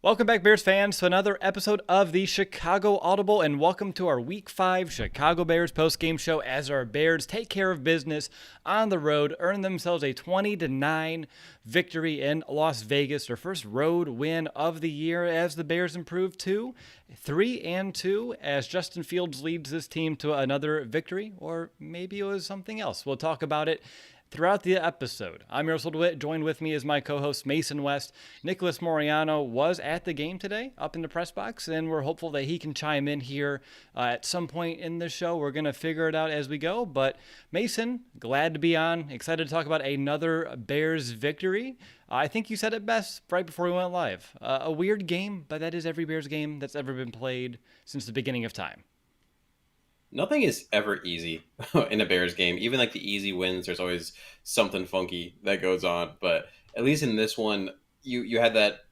Welcome back, Bears fans, to another episode of the Chicago Audible, and welcome to our Week 5 Chicago Bears postgame show as our Bears take care of business on the road, earn themselves a 20-9 victory in Las Vegas, their first road win of the year as the Bears improve to 3-2 as Justin Fields leads this team to another victory, or maybe it was something else. We'll talk about it throughout the episode. I'm Russell DeWitt. Joined with me is my co-host Mason West. Nicholas Moriano was at the game today up in the press box, and we're hopeful that he can chime in here at some point in the show. We're going to figure it out as we go. But Mason, glad to be on. Excited to talk about another Bears victory. I think you said it best right before we went live. A weird game, but that is every Bears game that's ever been played since the beginning of time. Nothing is ever easy in a Bears game. Even like the easy wins, there's always something funky that goes on. But at least in this one, you had that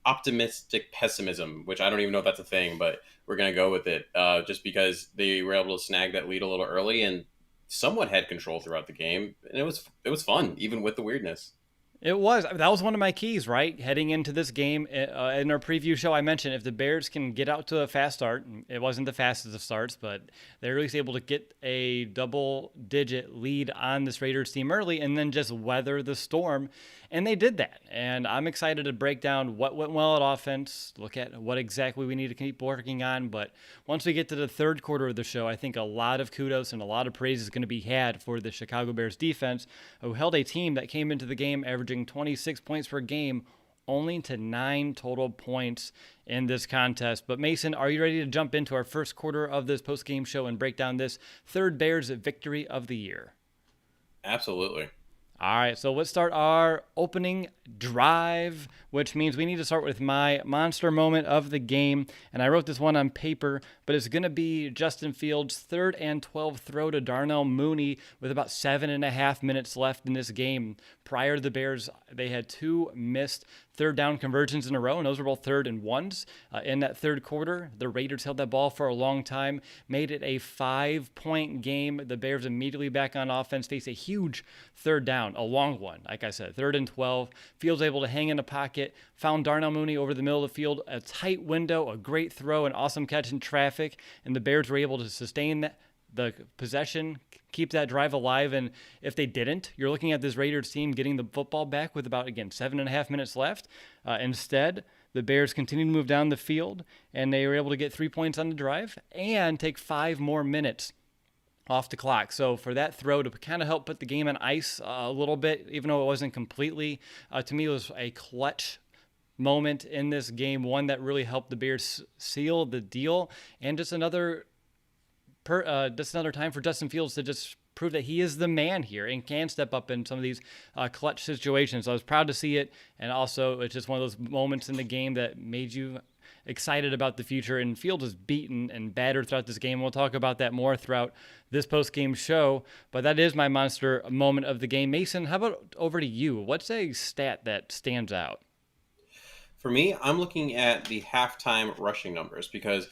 optimistic pessimism, which I don't even know if that's a thing, but we're gonna go with it. Just because they were able to snag that lead a little early and somewhat had control throughout the game, and it was fun even with the weirdness. It was. That was one of my keys, right? Heading into this game. In our preview show, I mentioned if the Bears can get out to a fast start, it wasn't the fastest of starts, but they're at least able to get a double-digit lead on this Raiders team early and then just weather the storm. And they did that. And I'm excited to break down what went well at offense, look at what exactly we need to keep working on. But once we get to the third quarter of the show, I think a lot of kudos and a lot of praise is going to be had for the Chicago Bears defense, who held a team that came into the game averaging 26 points per game, only to 9 total points in this contest. But Mason, are you ready to jump into our first quarter of this post-game show and break down this third Bears victory of the year? Absolutely. All right, so let's start our opening drive, which means we need to start with my monster moment of the game. And I wrote this one on paper, but it's going to be Justin Fields' 3rd and 12 throw to Darnell Mooney with about 7.5 minutes left in this game. Prior to the Bears, they had 2 missed third down conversions in a row, and those were both 3rd and 1s. In that third quarter, the Raiders held that ball for a long time, made it a 5-point game. The Bears immediately back on offense, faced a huge third down, a long one, like I said, 3rd and 12. Fields able to hang in the pocket, found Darnell Mooney over the middle of the field, a tight window, a great throw, an awesome catch in traffic, and the Bears were able to sustain the possession, keep that drive alive. And if they didn't, you're looking at this Raiders team getting the football back with about, again, 7.5 minutes left. Instead, the Bears continued to move down the field, and they were able to get 3 points on the drive and take 5 more minutes off the clock. So for that throw to kind of help put the game on ice a little bit, even though it wasn't completely, to me it was a clutch moment in this game, one that really helped the Bears seal the deal, and just another time for Justin Fields to just prove that he is the man here and can step up in some of these clutch situations. So I was proud to see it, and also it's just one of those moments in the game that made you excited about the future. And Fields is beaten and battered throughout this game. We'll talk about that more throughout this post-game show, but that is my monster moment of the game. Mason, how about over to you? What's a stat that stands out? For me, I'm looking at the halftime rushing numbers because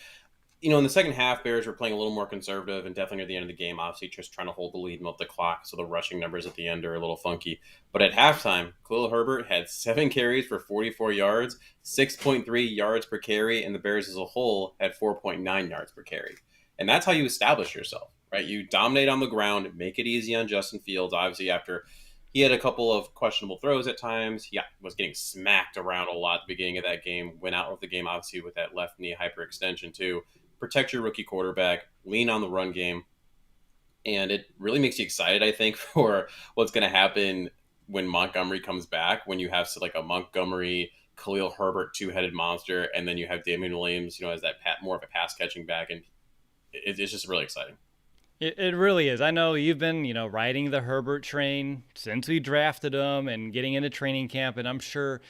in the second half, Bears were playing a little more conservative and definitely near the end of the game, obviously just trying to hold the lead and milk the clock, so the rushing numbers at the end are a little funky. But at halftime, Khalil Herbert had 7 carries for 44 yards, 6.3 yards per carry, and the Bears as a whole had 4.9 yards per carry. And that's how you establish yourself, right? You dominate on the ground, make it easy on Justin Fields, obviously after he had a couple of questionable throws at times. He was getting smacked around a lot at the beginning of that game, went out of the game, obviously, with that left knee hyperextension too. Protect your rookie quarterback, lean on the run game, and it really makes you excited, I think, for what's going to happen when Montgomery comes back, when you have like a Montgomery, Khalil Herbert two-headed monster, and then you have Damian Williams, as that more of a pass-catching back, and it's just really exciting. It really is. I know you've been, riding the Herbert train since we drafted him and getting into training camp, and I'm sure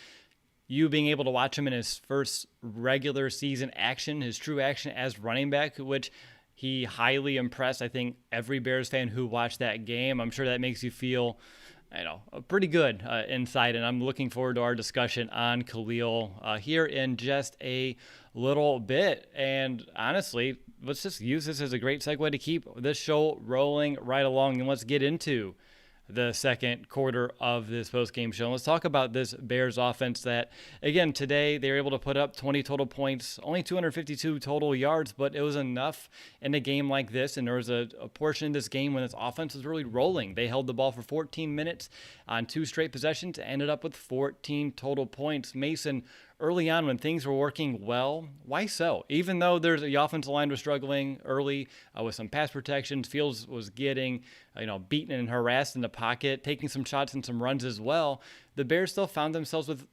you being able to watch him in his first regular season action, his true action as running back, which he highly impressed, I think, every Bears fan who watched that game. I'm sure that makes you feel, pretty good inside. And I'm looking forward to our discussion on Khalil here in just a little bit. And honestly, let's just use this as a great segue to keep this show rolling right along. And let's get into the second quarter of this post-game show. Let's talk about this Bears offense that, again, today they were able to put up 20 total points, only 252 total yards, but it was enough in a game like this. And there was a portion of this game when this offense was really rolling. They held the ball for 14 minutes on 2 straight possessions, ended up with 14 total points. Mason, early on when things were working well, why so? Even though the offensive line was struggling early with some pass protections, Fields was getting beaten and harassed in the pocket, taking some shots and some runs as well. The Bears still found themselves with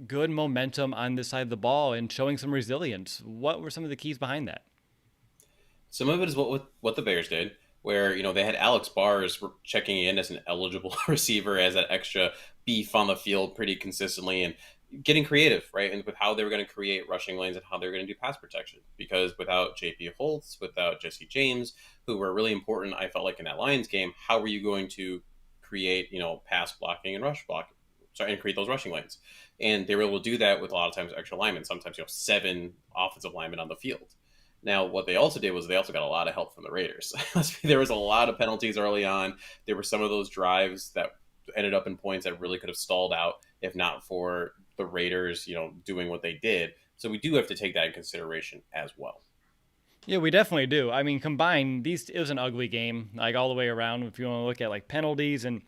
good momentum on this side of the ball and showing some resilience. What were some of the keys behind that? Some of it is what the Bears did, where they had Alex Bars checking in as an eligible receiver, as that extra beef on the field pretty consistently, and getting creative, right, and with how they were going to create rushing lanes and how they were going to do pass protection. Because without J.P. Holtz, without Jesse James, who were really important, I felt like in that Lions game, how were you going to create pass blocking and rush blocking? Sorry, and create those rushing lanes. And they were able to do that with a lot of times extra linemen. Sometimes 7 offensive linemen on the field. Now, what they also did was they also got a lot of help from the Raiders. There was a lot of penalties early on. There were some of those drives that ended up in points that really could have stalled out if not for the Raiders, doing what they did. So we do have to take that in consideration as well. Yeah, we definitely do. I mean, combined, it was an ugly game, like all the way around. If you want to look at like penalties and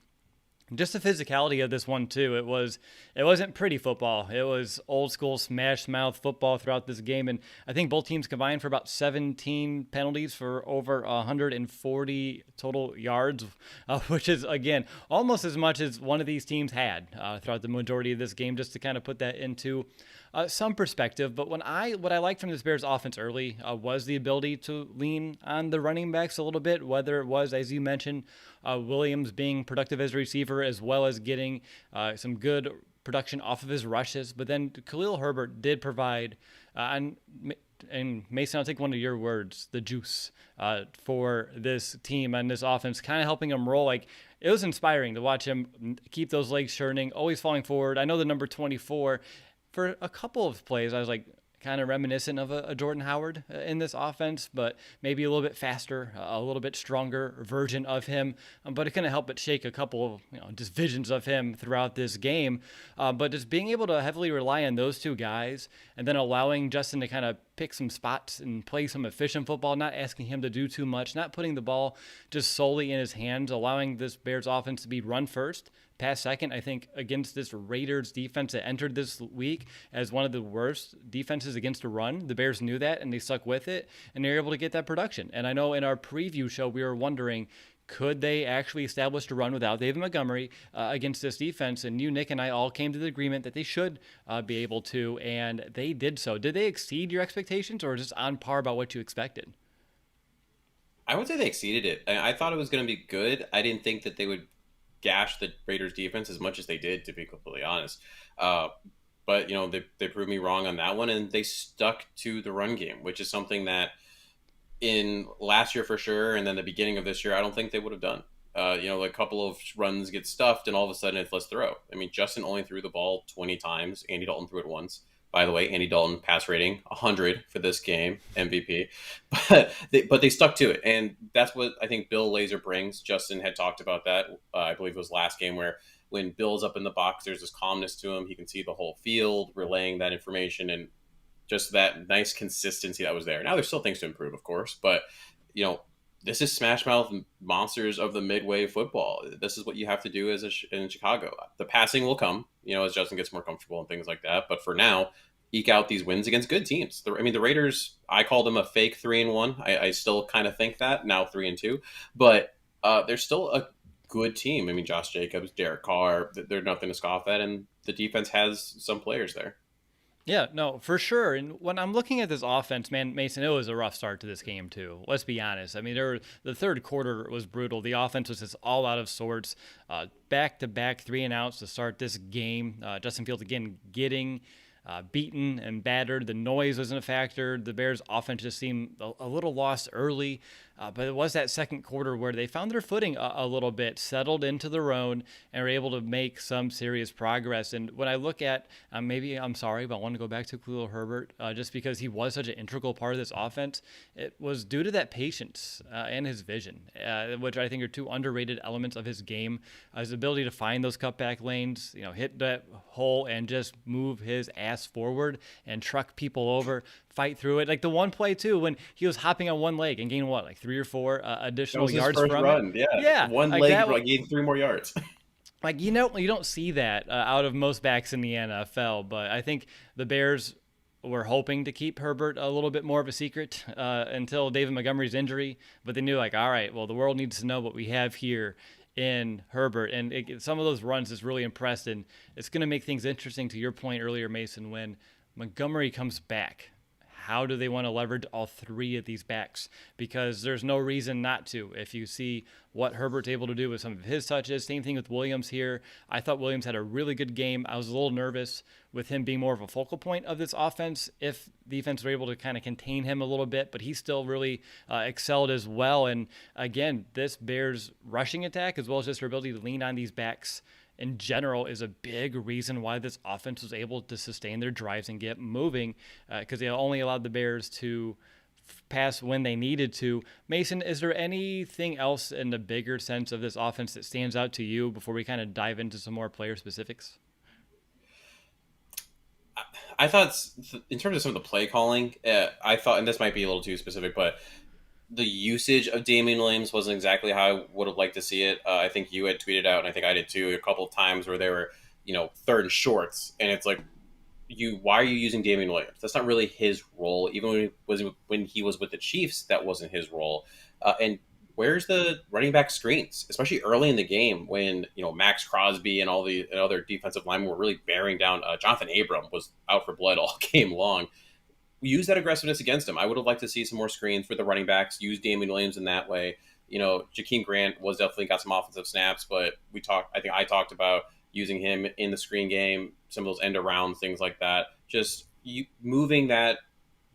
just the physicality of this one too, it wasn't pretty football. It was old school smash mouth football throughout this game, and I think both teams combined for about 17 penalties for over 140 total yards, which is again almost as much as one of these teams had throughout the majority of this game. Just to kind of put that into some perspective. But what I liked from this Bears offense early was the ability to lean on the running backs a little bit, whether it was, as you mentioned, Williams being productive as a receiver, as well as getting some good production off of his rushes. But then Khalil Herbert did provide, and Mason, I'll take one of your words, the juice for this team and this offense, kind of helping him roll. Like, it was inspiring to watch him keep those legs churning, always falling forward. I know the number 24, for a couple of plays, I was like, kind of reminiscent of a Jordan Howard in this offense, but maybe a little bit faster, a little bit stronger version of him. But it couldn't help but shake a couple of just visions of him throughout this game. But just being able to heavily rely on those two guys and then allowing Justin to kind of pick some spots and play some efficient football, not asking him to do too much, not putting the ball just solely in his hands, allowing this Bears offense to be run first, pass second. I think against this Raiders defense that entered this week as one of the worst defenses against the run, the Bears knew that and they stuck with it and they were able to get that production. And I know in our preview show, we were wondering, could they actually establish a run without David Montgomery against this defense? And you, Nick, and I all came to the agreement that they should be able to, and they did so. Did they exceed your expectations, or just on par about what you expected? I would say they exceeded it. I thought it was going to be good. I didn't think that they would gash the Raiders defense as much as they did, to be completely honest. But they proved me wrong on that one, and they stuck to the run game, which is something that in last year for sure, and then the beginning of this year, I don't think they would have done. A couple of runs get stuffed, and all of a sudden it's let's throw. I mean, Justin only threw the ball 20 times. Andy Dalton threw it once. By the way, Andy Dalton pass rating 100 for this game, MVP. But they stuck to it, and that's what I think Bill Lazor brings. Justin had talked about that. I believe it was last game where when Bill's up in the box, there's this calmness to him. He can see the whole field, relaying that information, and just that nice consistency that was there. Now there's still things to improve, of course, but this is smash mouth monsters of the midway football. This is what you have to do in Chicago. The passing will come, as Justin gets more comfortable and things like that. But for now, eke out these wins against good teams. The Raiders, I call them a fake 3-1. I still kind of think that now 3-2, but they're still a good team. I mean, Josh Jacobs, Derek Carr, they're nothing to scoff at, and the defense has some players there. Yeah, no, for sure. And when I'm looking at this offense, man, Mason, it was a rough start to this game too. Let's be honest. I mean, the third quarter was brutal. The offense was just all out of sorts. Back-to-back 3-and-outs to start this game. Justin Fields again getting beaten and battered. The noise wasn't a factor. The Bears' offense just seemed a little lost early. But it was that second quarter where they found their footing a little bit, settled into their own, and were able to make some serious progress. And when I look at, maybe I'm sorry, but I want to go back to Khalil Herbert just because he was such an integral part of this offense. It was due to that patience and his vision, which I think are two underrated elements of his game. His ability to find those cutback lanes, hit that hole and just move his ass forward and truck people over, fight through it. Like the one play too, when he was hopping on one leg and gained like 3 or 4 That additional was his yards first from run. it. Yeah, Yeah, one like leg that. gained 3 more yards. Like, you don't see that out of most backs in the NFL, but I think the Bears were hoping to keep Herbert a little bit more of a secret until David Montgomery's injury, but they knew like, all right, well, the world needs to know what we have here in Herbert, and some of those runs is really impressed, and it's going to make things interesting to your point earlier, Mason, when Montgomery comes back. How do they want to leverage all 3 of these backs? Because there's no reason not to. If you see what Herbert's able to do with some of his touches, same thing with Williams here. I thought Williams had a really good game. I was a little nervous with him being more of a focal point of this offense if defense were able to kind of contain him a little bit, but he still really excelled as well. And again, this Bears rushing attack, as well as just their ability to lean on these backs in general, is a big reason why this offense was able to sustain their drives and get moving, because they only allowed the Bears to pass when they needed to. Mason, is there anything else in the bigger sense of this offense that stands out to you before we kind of dive into some more player specifics? I thought, in terms of some of the play calling, I thought, and this might be a little too specific, but the usage of Damian Williams wasn't exactly how I would have liked to see it. I think you had tweeted out, and I think I did too, a couple of times where they were, 3rd and shorts, and it's like, why are you using Damian Williams? That's not really his role. Even when he was with the Chiefs, that wasn't his role. And where's the running back screens, especially early in the game when Max Crosby and all the other defensive linemen were really bearing down. Jonathan Abram was out for blood all game long. Use that aggressiveness against him. I would have liked to see some more screens for the running backs. Use Damian Williams in that way. Jakeem Grant was definitely got some offensive snaps, but I think I talked about using him in the screen game, some of those end arounds, things like that. Just moving that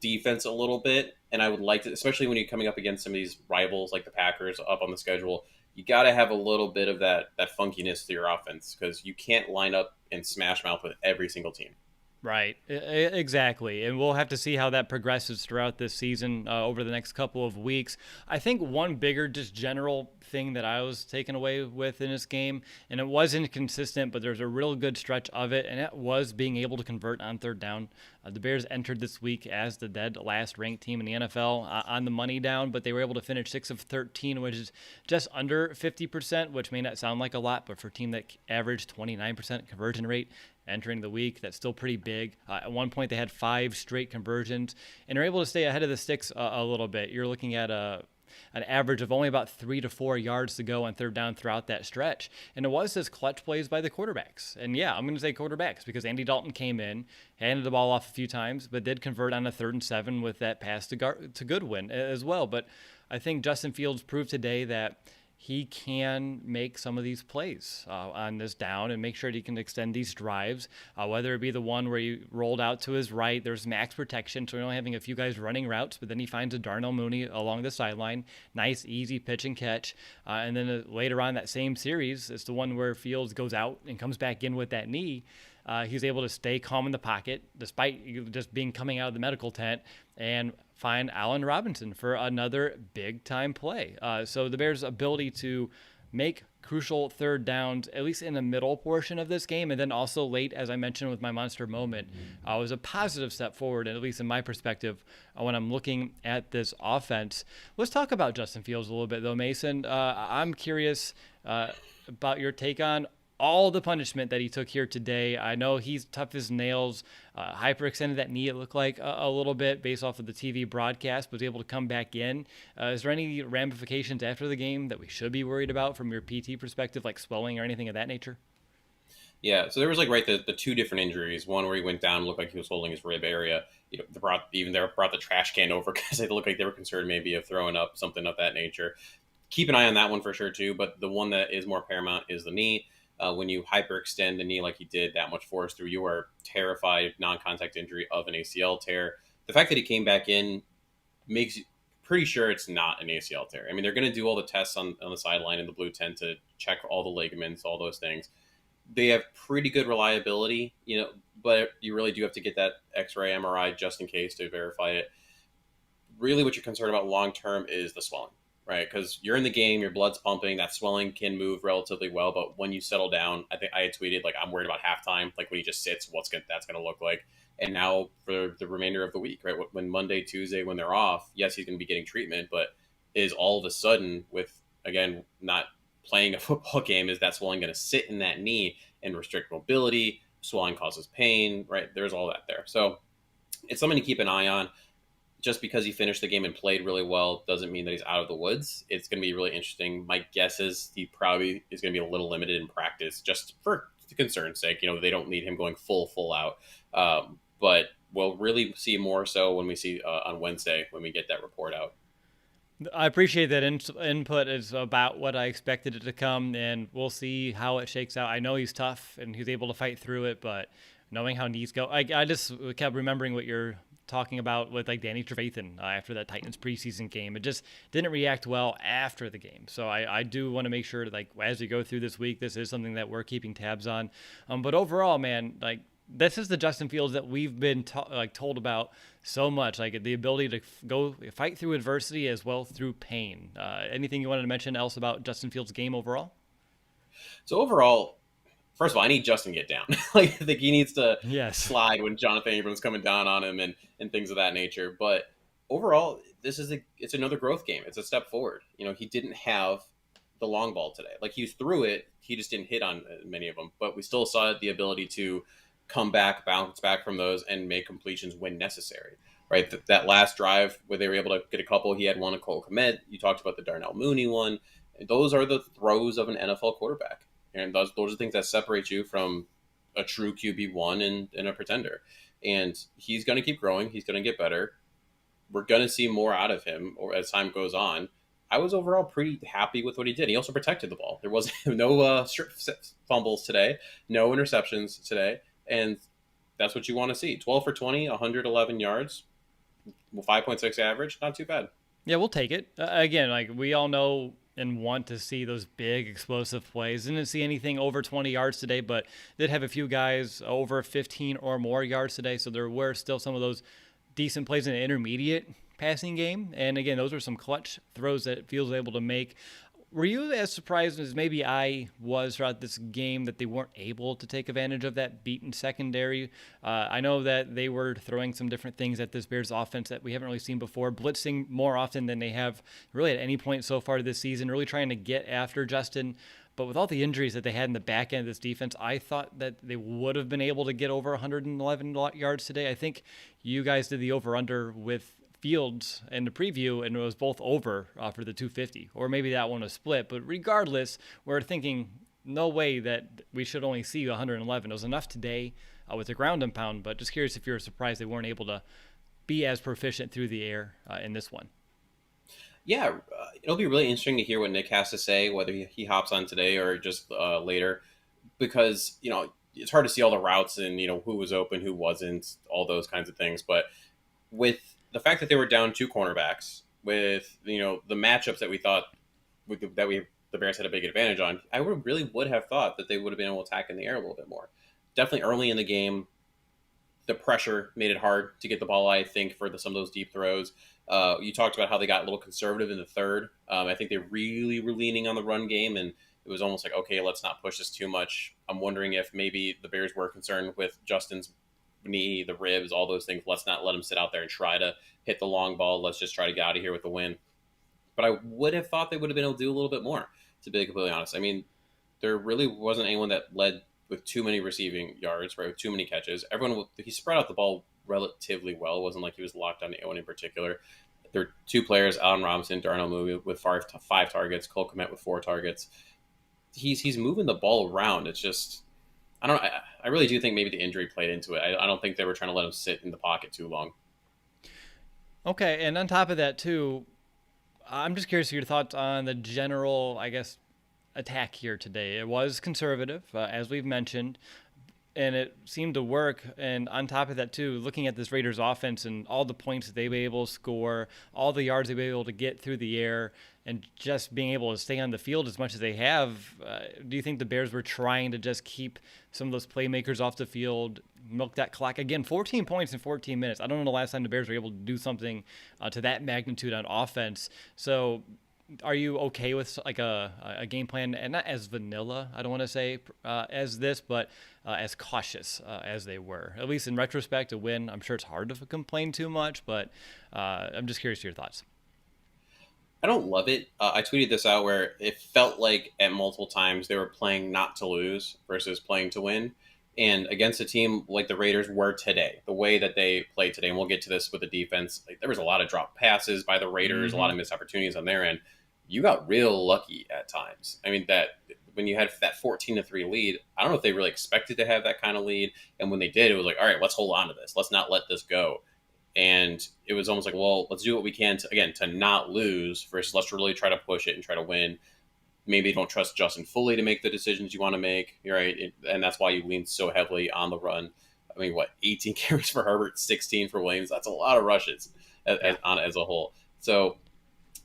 defense a little bit. And I would like to, especially when you're coming up against some of these rivals like the Packers up on the schedule, you got to have a little bit of that funkiness to your offense, because you can't line up and smash mouth with every single team. Right, exactly. And we'll have to see how that progresses throughout this season over the next couple of weeks. I think one bigger, just general thing that I was taken away with in this game, and it was inconsistent, but there's a real good stretch of it, and it was being able to convert on 3rd down. The Bears entered this week as the dead last ranked team in the NFL on the money down, but they were able to finish 6 of 13, which is just under 50%, which may not sound like a lot, but for a team that averaged 29% conversion rate entering the week, that's still pretty big. At one point, they had 5 straight conversions and are able to stay ahead of the sticks a little bit. You're looking at an average of only about 3 to 4 yards to go on 3rd down throughout that stretch. And it was just clutch plays by the quarterbacks. And yeah, I'm going to say quarterbacks because Andy Dalton came in, handed the ball off a few times, but did convert on a 3rd and 7 with that pass to Goodwin as well. But I think Justin Fields proved today that he can make some of these plays on this down and make sure that he can extend these drives, whether it be the one where he rolled out to his right. There's max protection, so we're only having a few guys running routes, but then he finds a Darnell Mooney along the sideline. Nice, easy pitch and catch. And then later on that same series, it's the one where Fields goes out and comes back in with that knee. He's able to stay calm in the pocket despite just being coming out of the medical tent and find Allen Robinson for another big-time play. So the Bears' ability to make crucial 3rd downs, at least in the middle portion of this game, and then also late, as I mentioned with my monster moment, was a positive step forward, at least in my perspective, when I'm looking at this offense. Let's talk about Justin Fields a little bit, though, Mason. I'm curious about your take on all the punishment that he took here today. I know he's tough as nails, hyperextended that knee, it looked like a little bit based off of the TV broadcast, but was able to come back in. Is there any ramifications after the game that we should be worried about from your PT perspective, like swelling or anything of that nature? Yeah, so there was the 2 different injuries. One where he went down, looked like he was holding his rib area. They brought the trash can over because it looked like they were concerned maybe of throwing up, something of that nature. Keep an eye on that one for sure too, but the one that is more paramount is the knee. When you hyperextend the knee like he did, that much force through, you are terrified non-contact injury of an ACL tear. The fact that he came back in pretty sure it's not an ACL tear. I mean, they're going to do all the tests on the sideline in the blue tent to check all the ligaments, all those things. They have pretty good reliability, but you really do have to get that X-ray, MRI just in case to verify it. Really what you're concerned about long term is the swelling, right? Because you're in the game, your blood's pumping, that swelling can move relatively well, but when you settle down, I think I had tweeted like I'm worried about halftime, like when he just sits, that's going to look like. And now for the remainder of the week, right? When Monday, Tuesday, when they're off, yes, he's going to be getting treatment, but is all of a sudden with again not playing a football game, is that swelling going to sit in that knee and restrict mobility? Swelling causes pain, right? There's all that there, so it's something to keep an eye on. Just because he finished the game and played really well doesn't mean that he's out of the woods. It's going to be really interesting. My guess is he probably is going to be a little limited in practice just for the concern's sake. They don't need him going full out. But we'll really see more so when we see on Wednesday when we get that report out. I appreciate that input is about what I expected it to come, and we'll see how it shakes out. I know he's tough and he's able to fight through it, but knowing how knees go, I just kept remembering what you're talking about with like Danny Trevathan after that Titans preseason game. It just didn't react well after the game. So I do want to make sure like as we go through this week, this is something that we're keeping tabs on. But overall, man, like this is the Justin Fields that we've been told about so much, like the ability to go fight through adversity as well through pain. Anything you wanted to mention else about Justin Fields' game overall? So overall, first of all, I need Justin to get down. I think he needs to slide when Jonathan Abrams coming down on him and things of that nature. But overall, it's another growth game. It's a step forward. He didn't have the long ball today. Like he threw it, he just didn't hit on many of them. But we still saw the ability to come back, bounce back from those, and make completions when necessary. Right, that last drive where they were able to get a couple. He had one of Cole Kmet. You talked about the Darnell Mooney one. Those are the throws of an NFL quarterback. And those are things that separate you from a true QB1 and a pretender. And he's going to keep growing. He's going to get better. We're going to see more out of him as time goes on. I was overall pretty happy with what he did. He also protected the ball. There was no strip fumbles today, no interceptions today. And that's what you want to see. 12 for 20, 111 yards, 5.6 average. Not too bad. Yeah, we'll take it. Again, like we all know and want to see those big explosive plays. Didn't see anything over 20 yards today, but did have a few guys over 15 or more yards today. So there were still some of those decent plays in the intermediate passing game. And again, those are some clutch throws that Fields was able to make. Were you as surprised as maybe I was throughout this game that they weren't able to take advantage of that beaten secondary? I know that they were throwing some different things at this Bears offense that we haven't really seen before, blitzing more often than they have really at any point so far this season, really trying to get after Justin. But with all the injuries that they had in the back end of this defense, I thought that they would have been able to get over 111 yards today. I think you guys did the over-under with Fields in the preview, and it was both over for the 250, or maybe that one was split. But regardless, we're thinking no way that we should only see 111. It was enough today with the ground and pound, but just curious if you're surprised they weren't able to be as proficient through the air in this one. Yeah, it'll be really interesting to hear what Nick has to say, whether he hops on today or just later, because it's hard to see all the routes and who was open, who wasn't, all those kinds of things. But with the fact that they were down two cornerbacks, with the matchups that we thought the Bears had a big advantage on, I would have thought that they would have been able to attack in the air a little bit more. Definitely early in the game, the pressure made it hard to get the ball, I think, for some of those deep throws. You talked about how they got a little conservative in the third. I think they really were leaning on the run game, and it was almost like, okay, let's not push this too much. I'm wondering if maybe the Bears were concerned with Justin's knee, the ribs, all those things. Let's not let him sit out there and try to hit the long ball. Let's just try to get out of here with the win. But I would have thought they would have been able to do a little bit more, to be completely honest. I mean, there really wasn't anyone that led with too many receiving yards, right, with too many catches. He spread out the ball relatively well. It wasn't like he was locked on anyone in particular. There are two players, Allen Robinson, Darnell Mooney with five targets, Cole Kmet with 4 targets. He's moving the ball around. It's just, I don't know. I really do think maybe the injury played into it. I don't think they were trying to let him sit in the pocket too long. Okay, and on top of that too, I'm just curious of your thoughts on the general, I guess, attack here today. It was conservative, as we've mentioned. and it seemed to work. And on top of that, too, looking at this Raiders offense and all the points that they were able to score, all the yards they were able to get through the air, and just being able to stay on the field as much as they have, do you think the Bears were trying to just keep some of those playmakers off the field, milk that clock? Again, 14 points in 14 minutes. I don't know the last time the Bears were able to do something to that magnitude on offense. So are you okay with like a game plan, and not as vanilla, I don't want to say, as this, but as cautious as they were? At least in retrospect, a win. I'm sure it's hard to complain too much, but I'm just curious to your thoughts. I don't love it. I tweeted this out where it felt like at multiple times they were playing not to lose versus playing to win. And against a team like the Raiders were today, the way that they played today, and we'll get to this with the defense, like, there was a lot of drop passes by the Raiders, a lot of missed opportunities on their end. You got real lucky at times. I mean, that when you had that 14-3 lead, I don't know if they really expected to have that kind of lead. And when they did, it was like, all right, let's hold on to this. Let's not let this go. And it was almost like, well, let's do what we can to not lose versus let's really try to push it and try to win. Maybe you don't trust Justin fully to make the decisions you want to make, right? And that's why you lean so heavily on the run. I mean, 18 carries for Herbert, 16 for Williams. That's a lot of rushes as a whole. So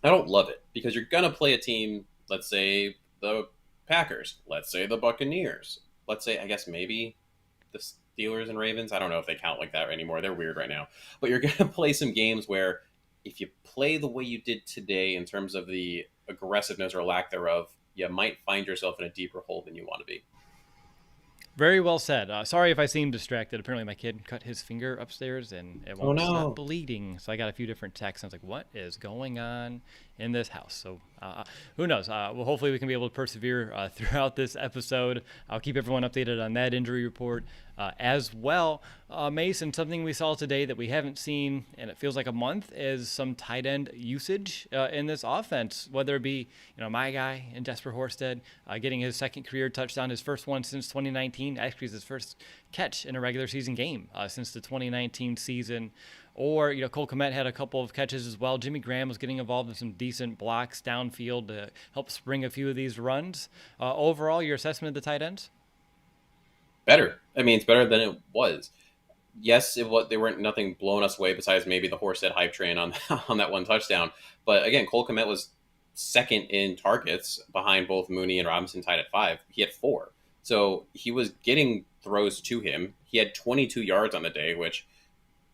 I don't love it because you're going to play a team, let's say the Packers, let's say the Buccaneers, let's say, I guess maybe the Steelers and Ravens. I don't know if they count like that anymore. They're weird right now. But you're going to play some games where if you play the way you did today in terms of the aggressiveness or lack thereof, you might find yourself in a deeper hole than you want to be. Very well said. Sorry if I seem distracted. Apparently my kid cut his finger upstairs and it won't stop bleeding. So I got a few different texts. I was like, what is going on in this house? So who knows? Well, hopefully we can be able to persevere throughout this episode. I'll keep everyone updated on that injury report as well. Mason, something we saw today that we haven't seen, and it feels like a month, is some tight end usage in this offense, whether it be, my guy in Jesper Horsted getting his second career touchdown, his first one since 2019, actually his first catch in a regular season game since the 2019 season. Or, Cole Kmet had a couple of catches as well. Jimmy Graham was getting involved in some decent blocks downfield to help spring a few of these runs. Overall, your assessment of the tight ends? Better. I mean, it's better than it was. Yes, they weren't nothing blowing us away besides maybe the Horsted hype train on that one touchdown. But again, Cole Kmet was second in targets behind both Mooney and Robinson, tied at 5. He had 4. So he was getting throws to him. He had 22 yards on the day, which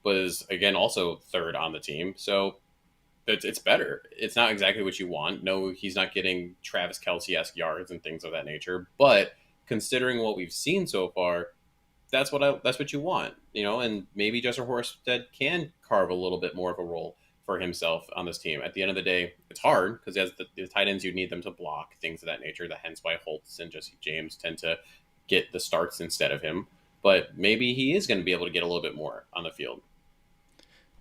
was, again, also third on the team. So it's better. It's not exactly what you want. No, he's not getting Travis Kelce-esque yards and things of that nature. But considering what we've seen so far, that's what you want, and maybe Jesper Horsted can carve a little bit more of a role for himself on this team. At the end of the day, it's hard because as the tight ends, you need them to block, things of that nature. Hence why Holtz and Jesse James tend to get the starts instead of him. But maybe he is going to be able to get a little bit more on the field.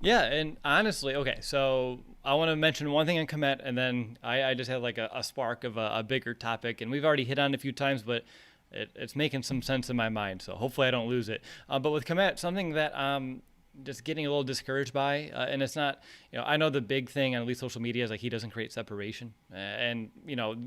Yeah, and honestly, okay, so I want to mention one thing on Kmet, and then I just had like a spark of a bigger topic, and we've already hit on it a few times, but it's making some sense in my mind, so hopefully I don't lose it. But with Kmet, something that just getting a little discouraged by, and it's not, I know the big thing on at least social media is like he doesn't create separation, and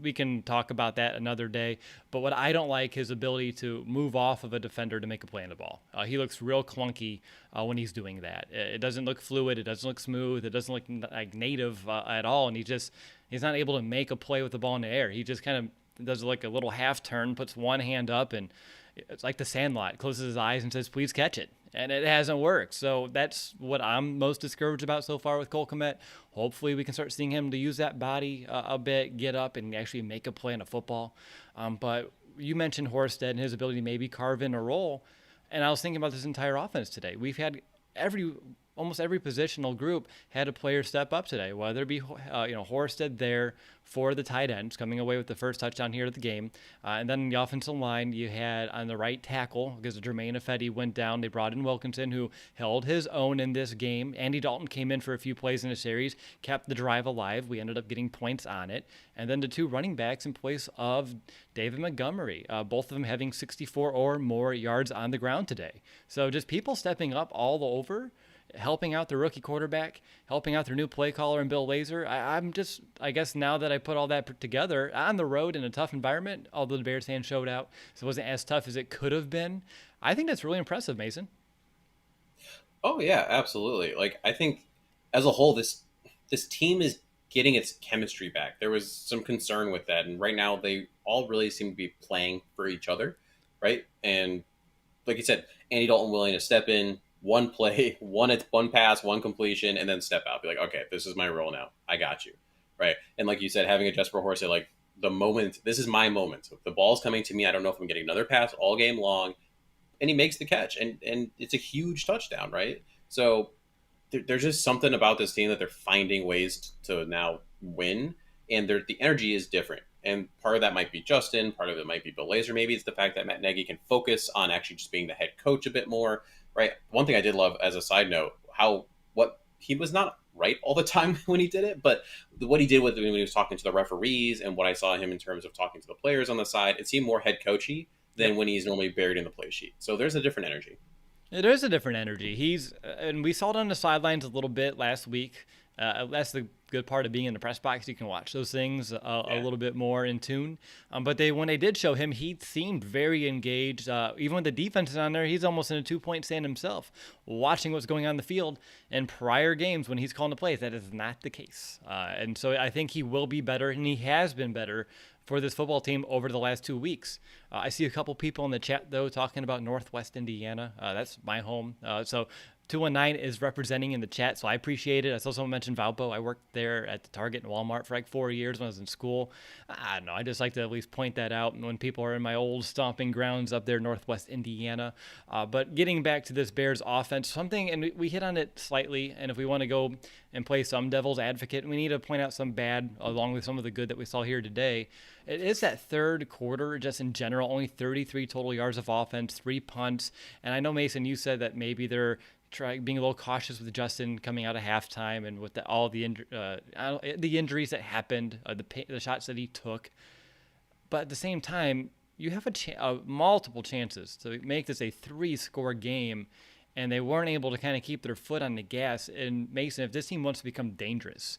we can talk about that another day. But what I don't like his ability to move off of a defender to make a play on the ball. He looks real clunky when he's doing that. It doesn't look fluid. It doesn't look smooth. It doesn't look like native at all. And he's not able to make a play with the ball in the air. He just kind of does like a little half turn, puts one hand up, and it's like the Sandlot, closes his eyes and says, please catch it. And it hasn't worked. So that's what I'm most discouraged about so far with Cole Kmet. Hopefully we can start seeing him to use that body a bit, get up and actually make a play on a football. But you mentioned Horsted and his ability to maybe carve in a role. And I was thinking about this entire offense today. We've had almost every positional group had a player step up today, whether it be Horsted there for the tight ends, coming away with the first touchdown here of the game. And then in the offensive line, you had on the right tackle, because Jermaine Ifedi went down, they brought in Wilkinson, who held his own in this game. Andy Dalton came in for a few plays in the series, kept the drive alive. We ended up getting points on it. And then the 2 running backs in place of David Montgomery, both of them having 64 or more yards on the ground today. So just people stepping up all over. helping out their rookie quarterback, helping out their new play caller and Bill Lazor. I guess now that I put all that together on the road in a tough environment, although the Bears fans showed out, so it wasn't as tough as it could have been. I think that's really impressive, Mason. Oh yeah, absolutely. Like I think as a whole, this team is getting its chemistry back. There was some concern with that, and right now they all really seem to be playing for each other, right? And like you said, Andy Dalton willing to step in, one play, one pass, one completion, and then step out. Be like, okay, this is my role now. I got you, right? And like you said, having a Jesper Horsey, like the moment, this is my moment. So if the ball's coming to me, I don't know if I'm getting another pass all game long, and he makes the catch, and it's a huge touchdown, right? So there's just something about this team that they're finding ways to now win, and the energy is different. And part of that might be Justin, part of it might be Bill Lazor. Maybe it's the fact that Matt Nagy can focus on actually just being the head coach a bit more, right? One thing I did love as a side note, how what he was not right all the time when he did it, but what he did with when he was talking to the referees and what I saw him in terms of talking to the players on the side, it seemed more head coachy than when he's normally buried in the play sheet. So there's a different energy. It is a different energy. And we saw it on the sidelines a little bit last week. That's the good part of being in the press box. You can watch those things a little bit more in tune. But when they did show him, he seemed very engaged. Even when the defense is on there, he's almost in a 2-point stand himself, watching what's going on in the field. In prior games when he's calling the plays, that is not the case. And so I think he will be better, and he has been better for this football team over the last 2 weeks. I see a couple people in the chat, though, talking about Northwest Indiana. That's my home. So 219 is representing in the chat, so I appreciate it. I saw someone mention Valpo. I worked there at the Target and Walmart for like 4 years when I was in school. I don't know. I just like to at least point that out when people are in my old stomping grounds up there, Northwest Indiana. But getting back to this Bears offense, something, and we hit on it slightly, and if we want to go and play some devil's advocate, we need to point out some bad along with some of the good that we saw here today. It is that third quarter, just in general, only 33 total yards of offense, 3 punts. And I know, Mason, you said that maybe they're being a little cautious with Justin coming out of halftime and with all the injuries that happened, the shots that he took. But at the same time, you have multiple chances to make this a 3-score game, and they weren't able to kind of keep their foot on the gas. And Mason, if this team wants to become dangerous,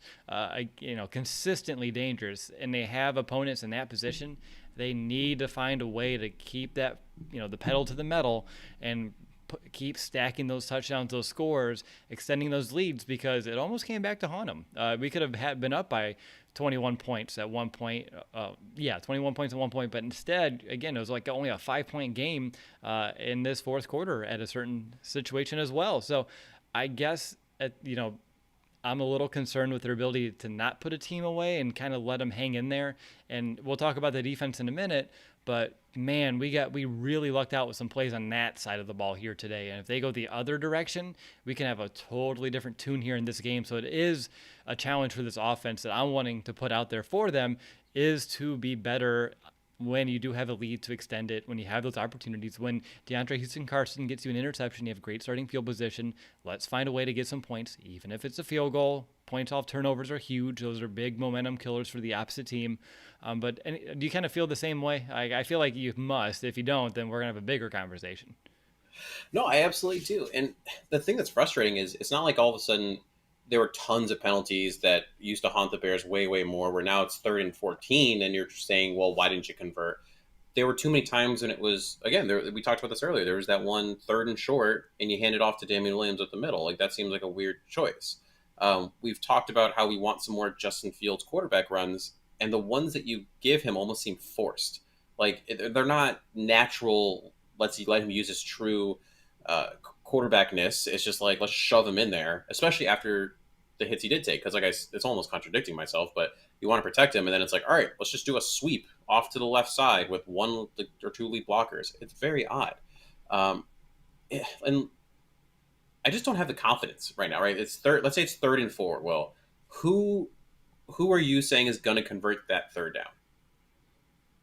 consistently dangerous, and they have opponents in that position, they need to find a way to keep that, the pedal to the metal and keep stacking those touchdowns, those scores, extending those leads, because it almost came back to haunt them. We could have been up by 21 points at one point. 21 points at one point, but instead, again, it was like only a 5-point game in this fourth quarter at a certain situation as well. So I guess, I'm a little concerned with their ability to not put a team away and kind of let them hang in there. And we'll talk about the defense in a minute, but man, we really lucked out with some plays on that side of the ball here today. And if they go the other direction, we can have a totally different tune here in this game. So it is a challenge for this offense that I'm wanting to put out there for them, is to be better when you do have a lead, to extend it, when you have those opportunities. When DeAndre Houston-Carson gets you an interception, you have great starting field position. Let's find a way to get some points, even if it's a field goal. Points off turnovers are huge. Those are big momentum killers for the opposite team. But do you kind of feel the same way? I feel like you must. If you don't, then we're going to have a bigger conversation. No, I absolutely do. And the thing that's frustrating is it's not like all of a sudden there were tons of penalties that used to haunt the Bears way, way more, where now it's 3rd and 14 and you're saying, well, why didn't you convert? There were too many times when it was, again, we talked about this earlier. There was that one 3rd and short and you hand it off to Damian Williams at the middle. Like, that seems like a weird choice. We've talked about how we want some more Justin Fields quarterback runs, and the ones that you give him almost seem forced. Like, they're not natural, let him use his true quarterbackness. It's just like, let's shove him in there, especially after the hits he did take. Because it's almost contradicting myself, but you want to protect him, and then it's like, all right, let's just do a sweep off to the left side with 1 or 2 lead blockers. It's very odd. And I just don't have the confidence right now, right? It's third. Let's say it's 3rd and 4. Well, who are you saying is going to convert that 3rd down?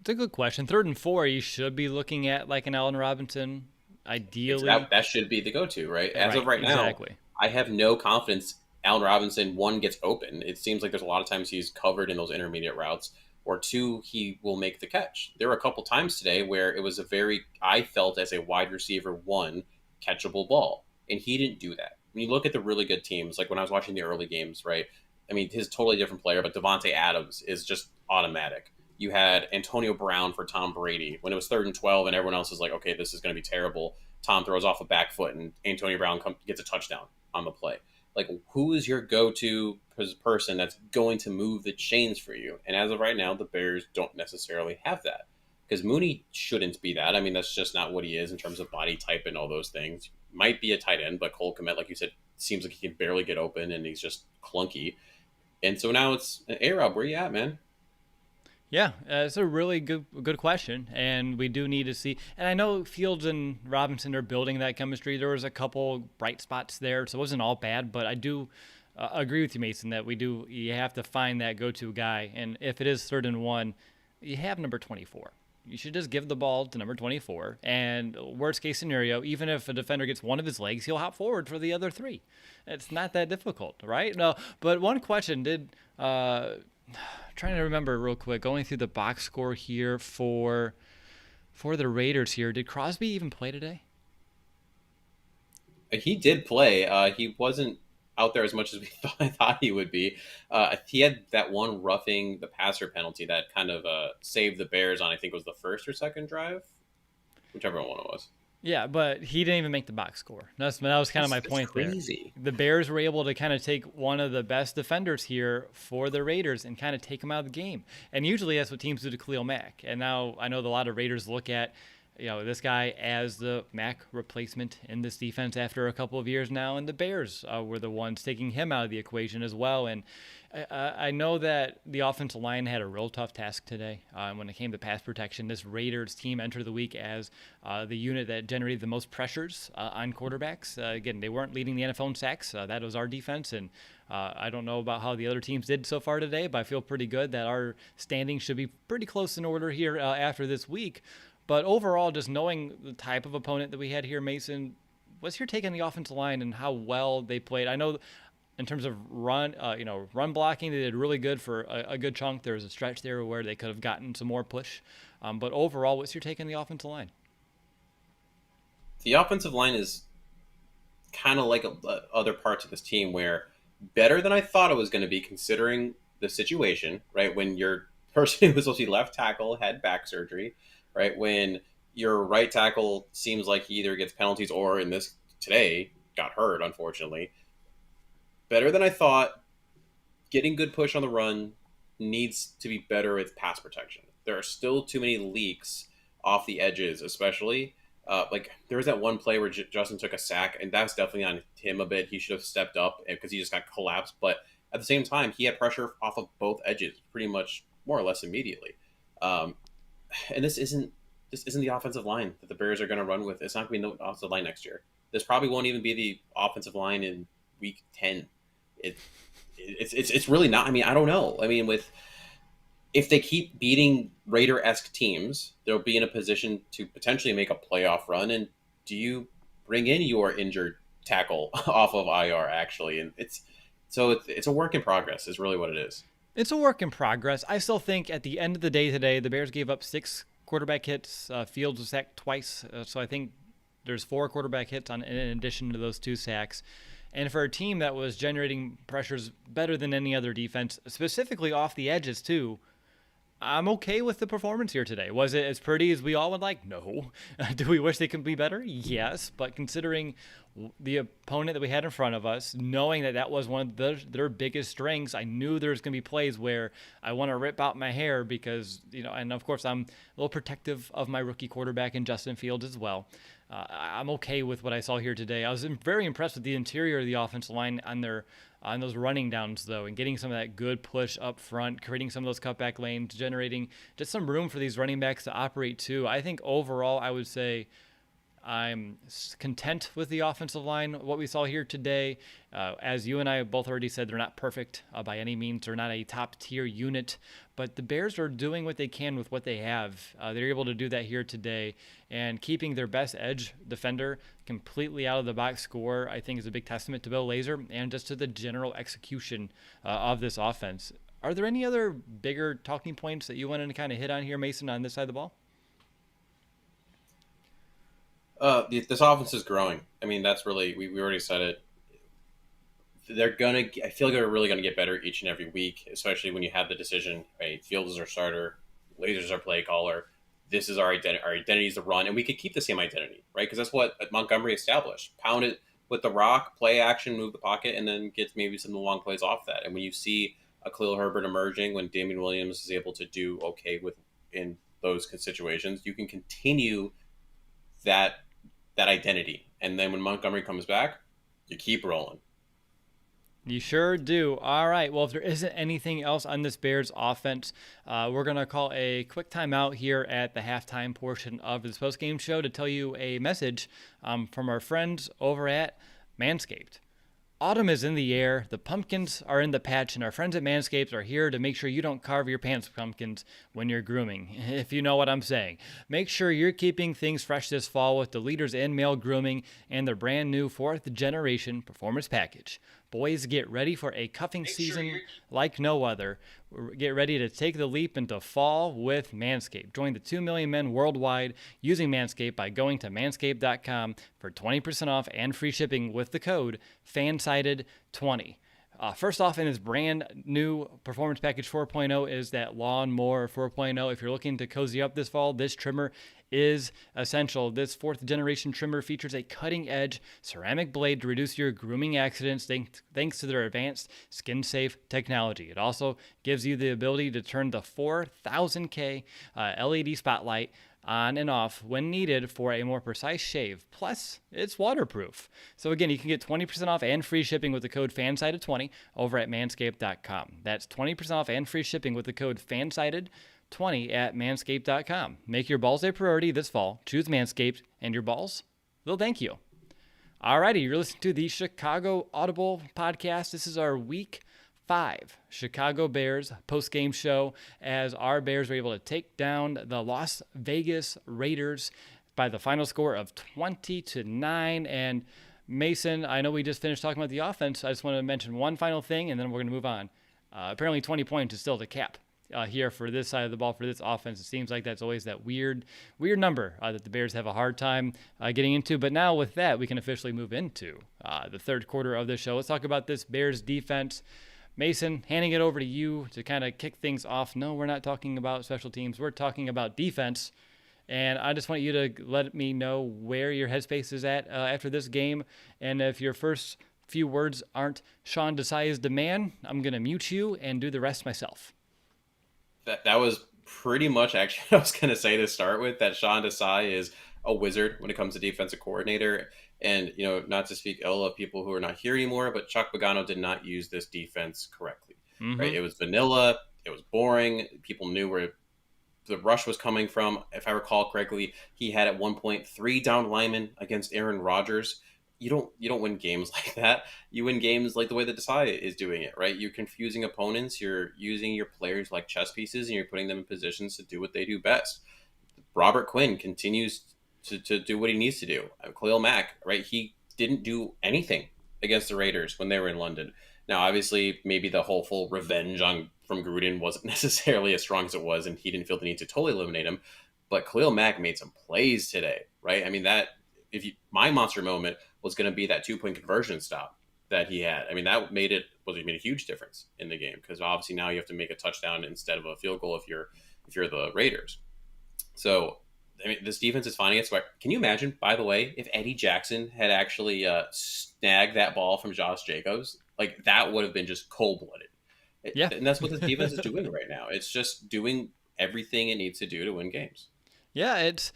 It's a good question. 3rd and 4, you should be looking at like an Allen Robinson, ideally. That should be the go-to, right? As of right now, exactly. I have no confidence Allen Robinson, 1, gets open. It seems like there's a lot of times he's covered in those intermediate routes, or 2, he will make the catch. There were a couple times today where it was I felt as a wide receiver 1, catchable ball, and he didn't do that. when you look at the really good teams, like when I was watching the early games, right? I mean, he's a totally different player, but Devontae Adams is just automatic. You had Antonio Brown for Tom Brady when it was 3rd and 12, and everyone else is like, okay, this is going to be terrible. Tom throws off a back foot, and Antonio Brown gets a touchdown on the play. Like, who is your go-to person that's going to move the chains for you? And as of right now, the Bears don't necessarily have that, because Mooney shouldn't be that. I mean, that's just not what he is in terms of body type and all those things. Might be a tight end, but Cole Kmet, like you said, seems like he can barely get open, and he's just clunky. And so now it's A-Rob. Where you at, man? Yeah, it's a really good question, and we do need to see. And I know Fields and Robinson are building that chemistry. There was a couple bright spots there, so it wasn't all bad. But I do agree with you, Mason, that you have to find that go-to guy. And if it is 3rd and 1, you have number 24. You should just give the ball to number 24. And worst case scenario, even if a defender gets one of his legs, he'll hop forward for the other 3. It's not that difficult, right? No, but one question did. Trying to remember real quick, going through the box score here for the Raiders here. Did Crosby even play today? He did play. He wasn't out there as much as I thought he would be. He had that one roughing the passer penalty that kind of saved the Bears on, I think it was the first or second drive, whichever one it was. Yeah, but he didn't even make the box score. That was kind of my point crazy. there. The Bears were able to kind of take one of the best defenders here for the Raiders and kind of take him out of the game. And usually that's what teams do to Khalil Mack. And now I know a lot of Raiders look at this guy as the Mack replacement in this defense after a couple of years now, and the Bears were the ones taking him out of the equation as well. And I know that the offensive line had a real tough task today when it came to pass protection. This Raiders team entered the week as the unit that generated the most pressures on quarterbacks. Again, they weren't leading the NFL in sacks. That was our defense, and I don't know about how the other teams did so far today, but I feel pretty good that our standings should be pretty close in order here after this week. But overall, just knowing the type of opponent that we had here, Mason, what's your take on the offensive line and how well they played? I know in terms of run blocking, they did really good for a good chunk. There was a stretch there where they could have gotten some more push. But overall, what's your take on the offensive line? The offensive line is kind of like other parts of this team where better than I thought it was going to be considering the situation, right? When your person who was supposed to be left tackle had back surgery, right? When your right tackle seems like he either gets penalties or in this today got hurt, unfortunately. Better than I thought. Getting good push on the run needs to be better with pass protection. There are still too many leaks off the edges, especially. Like there was that one play where Justin took a sack, and that's definitely on him a bit. He should have stepped up because he just got collapsed. But at the same time, he had pressure off of both edges, pretty much more or less immediately. And this isn't the offensive line that the Bears are going to run with. It's not going to be the offensive line next year. This probably won't even be the offensive line in week 10. It's really not. I mean, I don't know. I mean, if they keep beating Raider-esque teams, they'll be in a position to potentially make a playoff run. And do you bring in your injured tackle off of IR actually? And it's a work in progress is really what it is. It's a work in progress. I still think at the end of the day today, the Bears gave up 6 quarterback hits. Fields was sacked twice. So I think there's 4 quarterback hits in addition to those 2 sacks. And for a team that was generating pressures better than any other defense, specifically off the edges too, I'm okay with the performance here today. Was it as pretty as we all would like? No. Do we wish they could be better? Yes. But considering the opponent that we had in front of us, knowing that was one of their biggest strengths, I knew there was going to be plays where I want to rip out my hair because, and of course I'm a little protective of my rookie quarterback in Justin Fields as well. I'm okay with what I saw here today. I was very impressed with the interior of the offensive line on those running downs, though, and getting some of that good push up front, creating some of those cutback lanes, generating just some room for these running backs to operate too. I think overall, I would say I'm content with the offensive line, what we saw here today. As you and I both already said, they're not perfect by any means. They're not a top-tier unit, but the Bears are doing what they can with what they have. They're able to do that here today, and keeping their best edge defender completely out of the box score, I think, is a big testament to Bill Lazor and just to the general execution of this offense. Are there any other bigger talking points that you wanted to kind of hit on here, Mason, on this side of the ball? This offense is growing. I mean, that's really we already said it. I feel like they're really gonna get better each and every week, especially when you have the decision. Right, Fields is our starter, Lasers our play caller. This is our identity. Our identity is the run, and we could keep the same identity, right? Because that's what Montgomery established. Pound it with the rock, play action, move the pocket, and then get maybe some long plays off that. And when you see a Khalil Herbert emerging, when Damian Williams is able to do okay with in those situations, you can continue that identity. And then when Montgomery comes back, you keep rolling. You sure do. All right. Well, if there isn't anything else on this Bears offense, we're going to call a quick timeout here at the halftime portion of this postgame show to tell you a message from our friends over at Manscaped. Autumn is in the air, the pumpkins are in the patch, and our friends at Manscaped are here to make sure you don't carve your pants pumpkins when you're grooming, if you know what I'm saying. Make sure you're keeping things fresh this fall with the leaders in male grooming and their brand new 4th generation performance package. Boys, get ready for a cuffing season like no other. Get ready to take the leap into fall with Manscaped. Join the 2 million men worldwide using Manscaped by going to manscaped.com for 20% off and free shipping with the code FANSIDED20. First off, in his brand new Performance Package 4.0 is that Lawnmower 4.0. If you're looking to cozy up this fall, this trimmer is essential. This 4th generation trimmer features a cutting edge ceramic blade to reduce your grooming accidents thanks to their advanced skin safe technology. It also gives you the ability to turn the 4000K LED spotlight on and off when needed for a more precise shave. Plus, it's waterproof. So again, you can get 20% off and free shipping with the code FANSIDED20 over at manscaped.com. That's 20% off and free shipping with the code FANSIDED20 at manscaped.com. Make your balls a priority this fall. Choose Manscaped, and your balls, they'll thank you. Alrighty, you're listening to the Chicago Audible podcast. This is our week 5 Chicago Bears post-game show as our Bears were able to take down the Las Vegas Raiders by the final score of 20-9. And Mason, I know we just finished talking about the offense. I just want to mention one final thing, and then we're going to move on. Apparently 20 points is still the cap here for this side of the ball for this offense. It seems like that's always that weird number that the Bears have a hard time getting into. But now with that, we can officially move into the third quarter of the show. Let's talk about this Bears defense. Mason, handing it over to you to kind of kick things off. No, we're not talking about special teams. We're talking about defense. And I just want you to let me know where your headspace is at after this game. And if your first few words aren't Sean Desai's demand, I'm going to mute you and do the rest myself. That was pretty much actually what I was going to say to start with, that Sean Desai is a wizard when it comes to defensive coordinator. And, not to speak ill of people who are not here anymore, but Chuck Pagano did not use this defense correctly. Mm-hmm. Right? It was vanilla. It was boring. People knew where the rush was coming from. If I recall correctly, he had at one point 3 down linemen against Aaron Rodgers. You don't win games like that. You win games like the way that Desai is doing it, right? You're confusing opponents. You're using your players like chess pieces, and you're putting them in positions to do what they do best. Robert Quinn continues to do what he needs to do. Khalil Mack, right? He didn't do anything against the Raiders when they were in London. Now, obviously, maybe the whole full revenge from Gruden wasn't necessarily as strong as it was, and he didn't feel the need to totally eliminate him. But Khalil Mack made some plays today, right? I mean, my monster moment was going to be that 2-point conversion stop that he had. I mean, that made a huge difference in the game, because obviously now you have to make a touchdown instead of a field goal if you're the Raiders. So, I mean, this defense is finding its way. Can you imagine, by the way, if Eddie Jackson had actually snagged that ball from Josh Jacobs? Like, that would have been just cold-blooded. Yeah. And that's what this defense is doing right now. It's just doing everything it needs to do to win games. Yeah, it's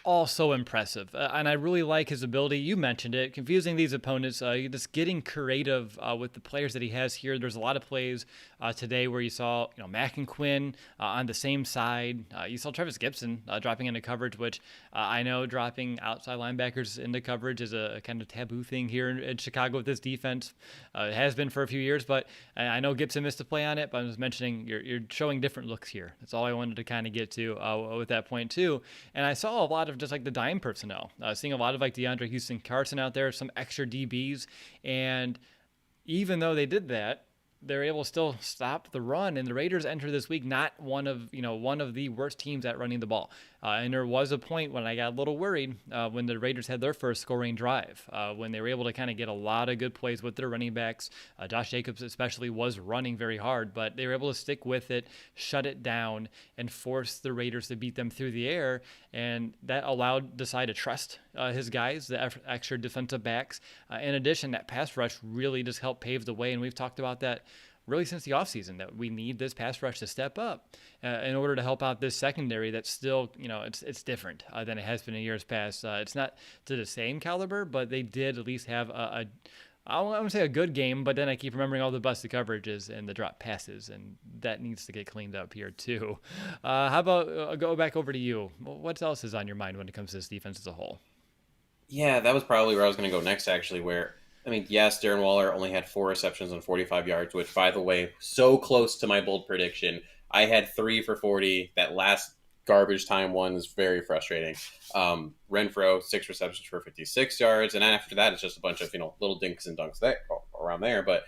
all so impressive. And I really like his ability. You mentioned it, confusing these opponents, just getting creative with the players that he has here. There's a lot of plays today where you saw Mack and Quinn on the same side. You saw Travis Gibson dropping into coverage, which I know dropping outside linebackers into coverage is a kind of taboo thing here in Chicago with this defense. It has been for a few years, but I know Gibson missed a play on it, but I was mentioning you're showing different looks here. That's all I wanted to kind of get to with that point too. And I saw a lot of just like the dime personnel, seeing a lot of like DeAndre Houston Carson out there, some extra DBs. And even though they did that, they're able to still stop the run. And the Raiders enter this week not one of the worst teams at running the ball. And there was a point when I got a little worried when the Raiders had their first scoring drive, when they were able to kind of get a lot of good plays with their running backs. Josh Jacobs especially was running very hard, but they were able to stick with it, shut it down, and force the Raiders to beat them through the air. And that allowed Desai to trust his guys, the extra defensive backs. In addition, that pass rush really just helped pave the way. And we've talked about that really since the offseason, that we need this pass rush to step up in order to help out this secondary that's still, it's different than it has been in years past. It's not to the same caliber, but they did at least have I wouldn't say a good game, but then I keep remembering all the busted coverages and the drop passes, and that needs to get cleaned up here too. How about go back over to you? What else is on your mind when it comes to this defense as a whole? Yeah, that was probably where I was going to go next, actually. Where, I mean, yes, Darren Waller only had 4 receptions on 45 yards, which, by the way, so close to my bold prediction. I had 3 for 40. That last garbage time one is very frustrating. Renfro, 6 receptions for 56 yards. And after that, it's just a bunch of, little dinks and dunks there, around there. But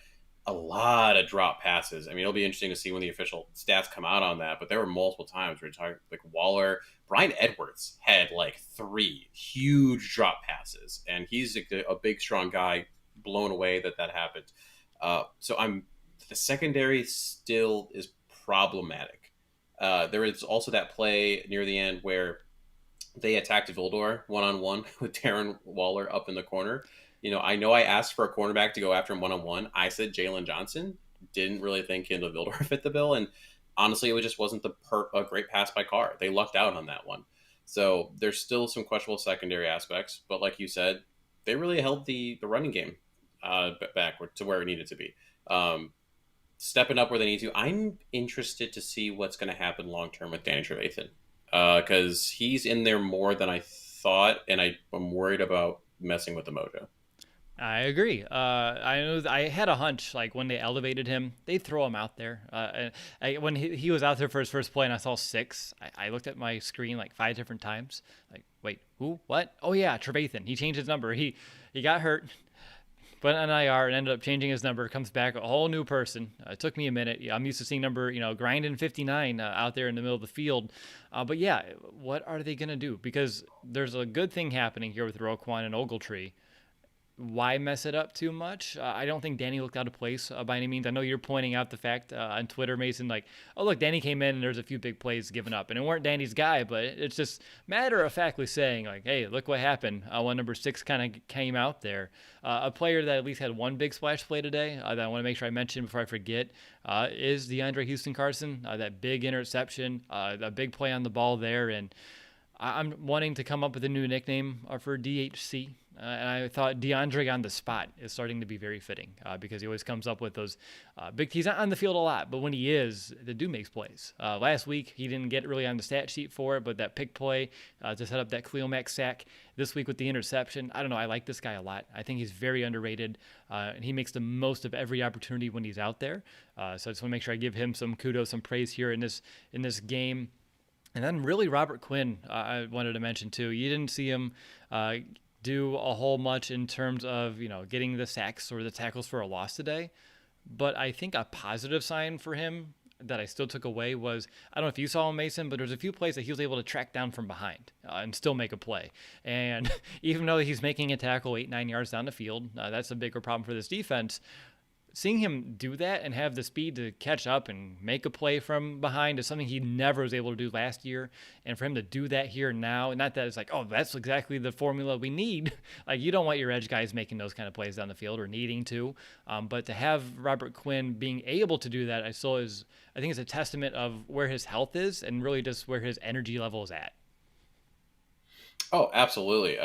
a lot of drop passes. I mean, it'll be interesting to see when the official stats come out on that. But there were multiple times where you're talking like Waller, Brian Edwards had like 3 huge drop passes, and he's a big, strong guy. Blown away that happened. So the secondary still is problematic. There is also that play near the end where they attacked Vildor one-on-one with Darren Waller up in the corner. I know I asked for a cornerback to go after him one-on-one. I said Jalen Johnson. Didn't really think Kendall Vildor fit the bill. And honestly, it just wasn't a great pass by Carr. They lucked out on that one. So there's still some questionable secondary aspects. But like you said, they really held the running game back to where it needed to be. Stepping up where they need to. I'm interested to see what's going to happen long-term with Danny Trevathan. Because he's in there more than I thought, and I'm worried about messing with the mojo. I agree. I had a hunch, like when they elevated him, they'd throw him out there. When he was out there for his first play and I saw 6, I looked at my screen like 5 different times. Like, wait, who? What? Oh yeah, Trevathan. He changed his number. He got hurt, went on IR, and ended up changing his number. Comes back a whole new person. It took me a minute. I'm used to seeing number, grinding 59 out there in the middle of the field. But yeah, what are they gonna do? Because there's a good thing happening here with Roquan and Ogletree. Why mess it up too much? I don't think Danny looked out of place by any means. I know you're pointing out the fact on Twitter, Mason, like, oh, look, Danny came in and there's a few big plays given up. And it weren't Danny's guy, but it's just matter-of-factly saying, like, hey, look what happened when number 6 kind of came out there. A player that at least had one big splash play today that I want to make sure I mention before I forget is DeAndre Houston Carson. That big interception, a big play on the ball there. And I'm wanting to come up with a new nickname for DHC. And I thought DeAndre on the spot is starting to be very fitting because he always comes up with those big. He's not on the field a lot, but when he is, the dude makes plays. Last week, he didn't get really on the stat sheet for it, but that pick play to set up that Khalil Mack sack this week with the interception, I don't know. I like this guy a lot. I think he's very underrated, and he makes the most of every opportunity when he's out there. So I just want to make sure I give him some kudos, some praise here in this game. And then really Robert Quinn, I wanted to mention too. You didn't see him do a whole much in terms of, getting the sacks or the tackles for a loss today. But I think a positive sign for him that I still took away was, I don't know if you saw him, Mason, but there's a few plays that he was able to track down from behind and still make a play. And even though he's making a tackle 8-9 yards down the field, that's a bigger problem for this defense. Seeing him do that and have the speed to catch up and make a play from behind is something he never was able to do last year. And for him to do that here now, not that it's like, oh, that's exactly the formula we need. Like, you don't want your edge guys making those kind of plays down the field or needing to. But to have Robert Quinn being able to do that, I think it's a testament of where his health is and really just where his energy level is at. Oh, absolutely.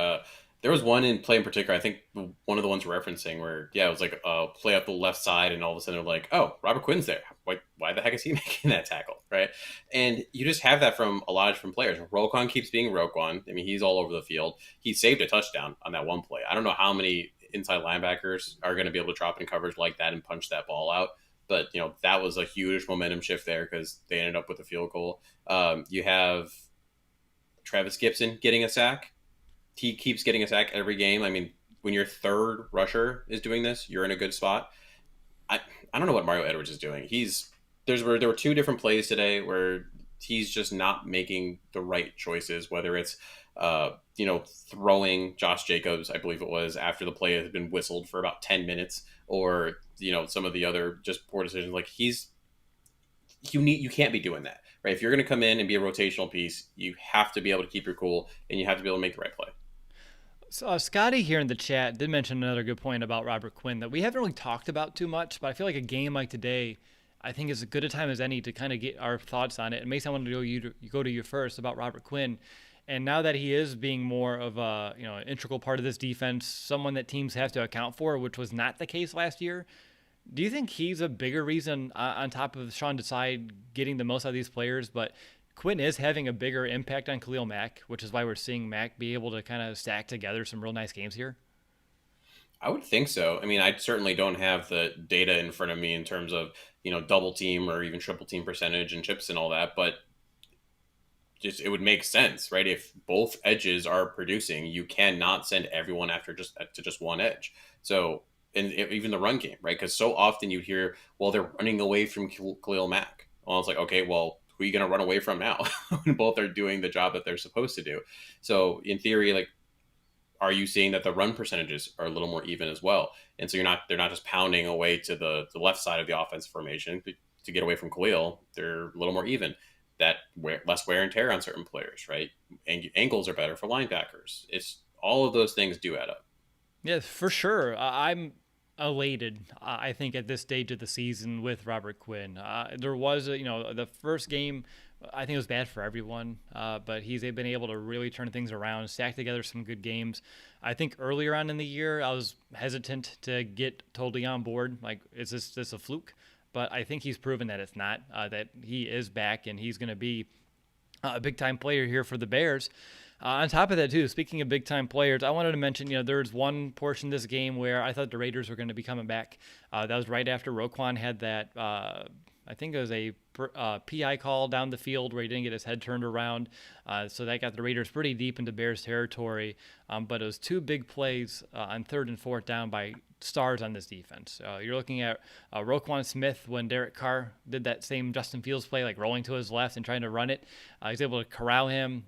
There was one play in particular, I think one of the ones referencing where, it was like a play up the left side, and all of a sudden they're like, oh, Robert Quinn's there. Why the heck is he making that tackle, right? And you just have that from a lot of different players. Roquan keeps being Roquan. I mean, he's all over the field. He saved a touchdown on that one play. I don't know how many inside linebackers are going to be able to drop in coverage like that and punch that ball out. But, that was a huge momentum shift there because they ended up with a field goal. You have Travis Gibson getting a sack. He keeps getting a sack every game. I mean, when your third rusher is doing this, you're in a good spot. I don't know what Mario Edwards is doing. There were two different plays today where he's just not making the right choices. Whether it's throwing Josh Jacobs, I believe it was, after the play had been whistled for about 10 minutes, or some of the other just poor decisions. Like you can't be doing that, right? If you're going to come in and be a rotational piece, you have to be able to keep your cool and you have to be able to make the right play. So Scotty here in the chat did mention another good point about Robert Quinn that we haven't really talked about too much, but I feel like a game like today, I think is as good a time as any to kind of get our thoughts on it. And Mason, I wanted to go to you first about Robert Quinn. And now that he is being more of a an integral part of this defense, someone that teams have to account for, which was not the case last year, do you think he's a bigger reason on top of Sean Desai getting the most out of these players? But Quinn is having a bigger impact on Khalil Mack, which is why we're seeing Mack be able to kind of stack together some real nice games here. I would think so. I mean, I certainly don't have the data in front of me in terms of double team or even triple team percentage and chips and all that, but just it would make sense, right? If both edges are producing, you cannot send everyone after just one edge. So, and even the run game, right? Because so often you hear, well, they're running away from Khalil Mack. Well, it's like, okay, well, who are you going to run away from now? When both are doing the job that they're supposed to do. So, in theory, like, are you seeing that the run percentages are a little more even as well? And so they're not just pounding away to the left side of the offense formation to get away from Khalil. They're a little more even. Less wear and tear on certain players, right? Ankles are better for linebackers. It's all of those things do add up. Yeah, for sure. I'm elated, I think, at this stage of the season with Robert Quinn. There was, the first game, I think it was bad for everyone, but he's been able to really turn things around, stack together some good games. I think earlier on in the year, I was hesitant to get totally on board. Like, is this a fluke? But I think he's proven that it's not, that he is back and he's going to be a big-time player here for the Bears. On top of that, too, speaking of big-time players, I wanted to mention, there's one portion of this game where I thought the Raiders were going to be coming back. That was right after Roquan had that, I think it was a PI call down the field where he didn't get his head turned around. So that got the Raiders pretty deep into Bears territory. But it was two big plays on third and fourth down by stars on this defense. You're looking at Roquan Smith when Derek Carr did that same Justin Fields play, like rolling to his left and trying to run it. He's able to corral him,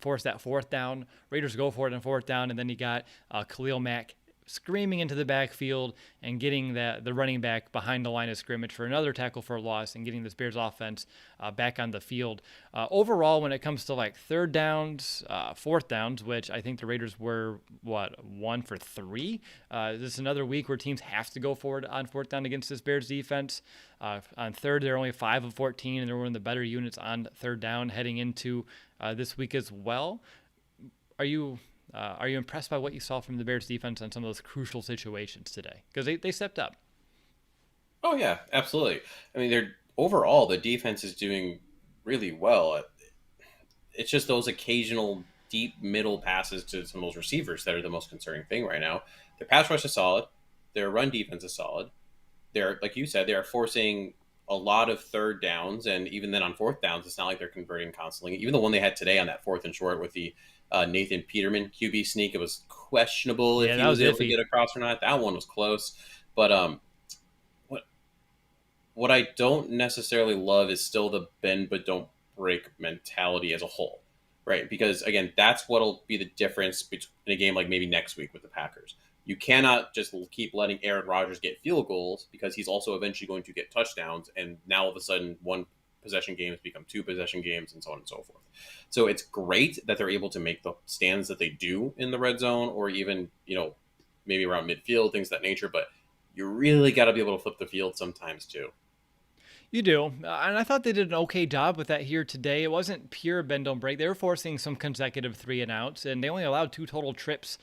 force that fourth down. Raiders go for it on fourth down, and then you got Khalil Mack screaming into the backfield and getting the running back behind the line of scrimmage for another tackle for a loss and getting this Bears offense back on the field. Overall, when it comes to like third downs, fourth downs, which I think the Raiders were, 1 for 3? This is another week where teams have to go forward on fourth down against this Bears defense. On third, they're only 5 of 14, and they're one of the better units on third down heading into this week as well. Are you impressed by what you saw from the Bears defense on some of those crucial situations today? Because they stepped up. Oh yeah, absolutely. I mean, overall the defense is doing really well. It's just those occasional deep middle passes to some of those receivers that are the most concerning thing right now. Their pass rush is solid. Their run defense is solid. They're, like you said, they are forcing a lot of third downs, and even then on fourth downs, it's not like they're converting constantly. Even the one they had today on that fourth and short with the Nathan Peterman QB sneak, it was questionable if he was able to get across or not. That one was close, but what I don't necessarily love is still the bend but don't break mentality as a whole, right? Because again, that's what'll be the difference between a game like maybe next week with the Packers. You cannot just keep letting Aaron Rodgers get field goals because he's also eventually going to get touchdowns, and now all of a sudden one possession games become 2 possession games and so on and so forth. So it's great that they're able to make the stands that they do in the red zone or even, maybe around midfield, things of that nature, but you really got to be able to flip the field sometimes too. You do. And I thought they did an okay job with that here today. It wasn't pure bend don't break. They were forcing some consecutive 3-and-outs, and they only allowed 2 total trips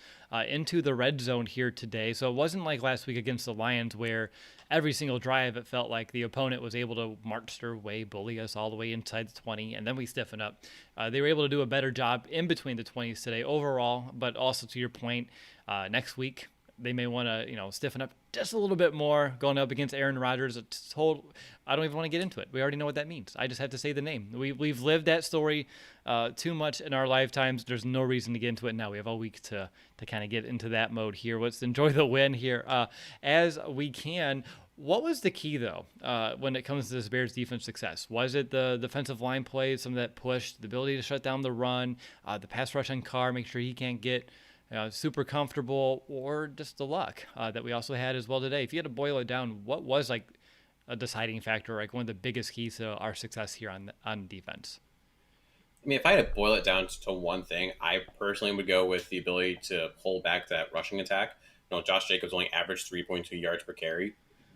into the red zone here today. So it wasn't like last week against the Lions where every single drive it felt like the opponent was able to march their way, bully us all the way inside the 20, and then we stiffen up. They were able to do a better job in between the 20s today overall, but also to your point, next week, they may want to, stiffen up just a little bit more going up against Aaron Rodgers. I don't even want to get into it. We already know what that means. I just have to say the name. We've lived that story too much in our lifetimes. There's no reason to get into it now. We have all week to kind of get into that mode here. Let's enjoy the win here as we can. What was the key, though, when it comes to this Bears defense success? Was it the defensive line plays, some of that push, the ability to shut down the run, the pass rush on Carr, make sure he can't get super comfortable, or just the luck that we also had as well today? If you had to boil it down, what was like a deciding factor, like one of the biggest keys to our success here on defense? I mean, if I had to boil it down to one thing, I personally would go with the ability to pull back that rushing attack. Josh Jacobs only averaged 3.2 yards per carry.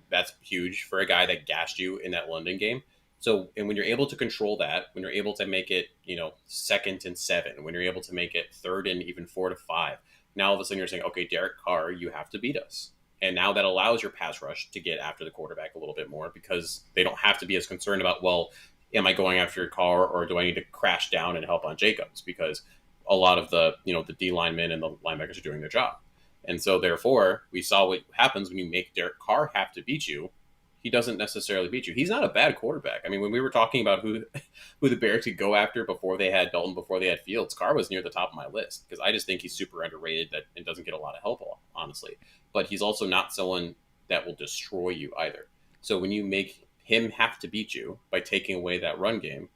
That's huge for a guy that gashed you in that London game. So, and when you're able to control that, when you're able to make it, 2nd and 7, when you're able to make it 3rd and even 4 to 5, now all of a sudden you're saying, okay, Derek Carr, you have to beat us. And now that allows your pass rush to get after the quarterback a little bit more because they don't have to be as concerned about, well, am I going after your Carr or do I need to crash down and help on Jacobs? Because a lot of the D linemen and the linebackers are doing their job. And so therefore we saw what happens when you make Derek Carr have to beat you. He doesn't necessarily beat you. He's not a bad quarterback. I mean, when we were talking about who the Bears could go after before they had Dalton, before they had Fields, Carr was near the top of my list because I just think he's super underrated and doesn't get a lot of help, honestly. But he's also not someone that will destroy you either. So when you make him have to beat you by taking away that run game,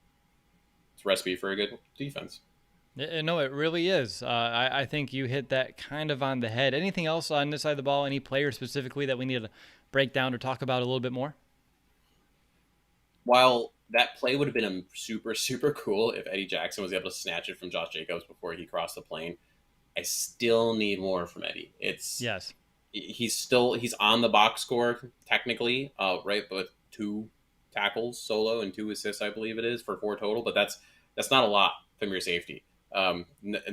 it's a recipe for a good defense. No, it really is. I think you hit that kind of on the head. Anything else on this side of the ball? Any player specifically that we need to break down or talk about a little bit more? While that play would have been super, super cool if Eddie Jackson was able to snatch it from Josh Jacobs before he crossed the plane, I still need more from Eddie. Yes. He's on the box score technically, right? But 2 tackles solo and 2 assists, I believe it is, for 4 total. But that's not a lot from your safety. And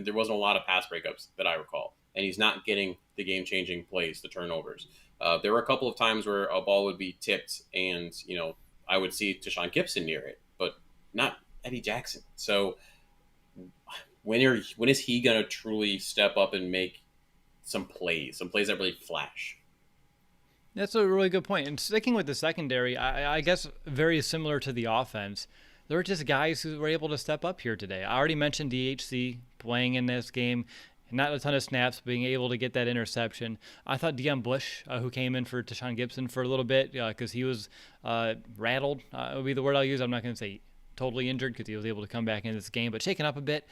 there wasn't a lot of pass breakups that I recall, and he's not getting the game-changing plays, the turnovers. There were a couple of times where a ball would be tipped, and I would see Tashawn Gibson near it, but not Eddie Jackson. So when is he going to truly step up and make some plays that really flash? That's a really good point. And sticking with the secondary, I guess very similar to the offense, there were just guys who were able to step up here today. I already mentioned DHC playing in this game, not a ton of snaps, being able to get that interception. I thought Deion Bush, who came in for Tashawn Gibson for a little bit, because he was rattled, would be the word I'll use. I'm not going to say totally injured because he was able to come back in this game, but shaken up a bit.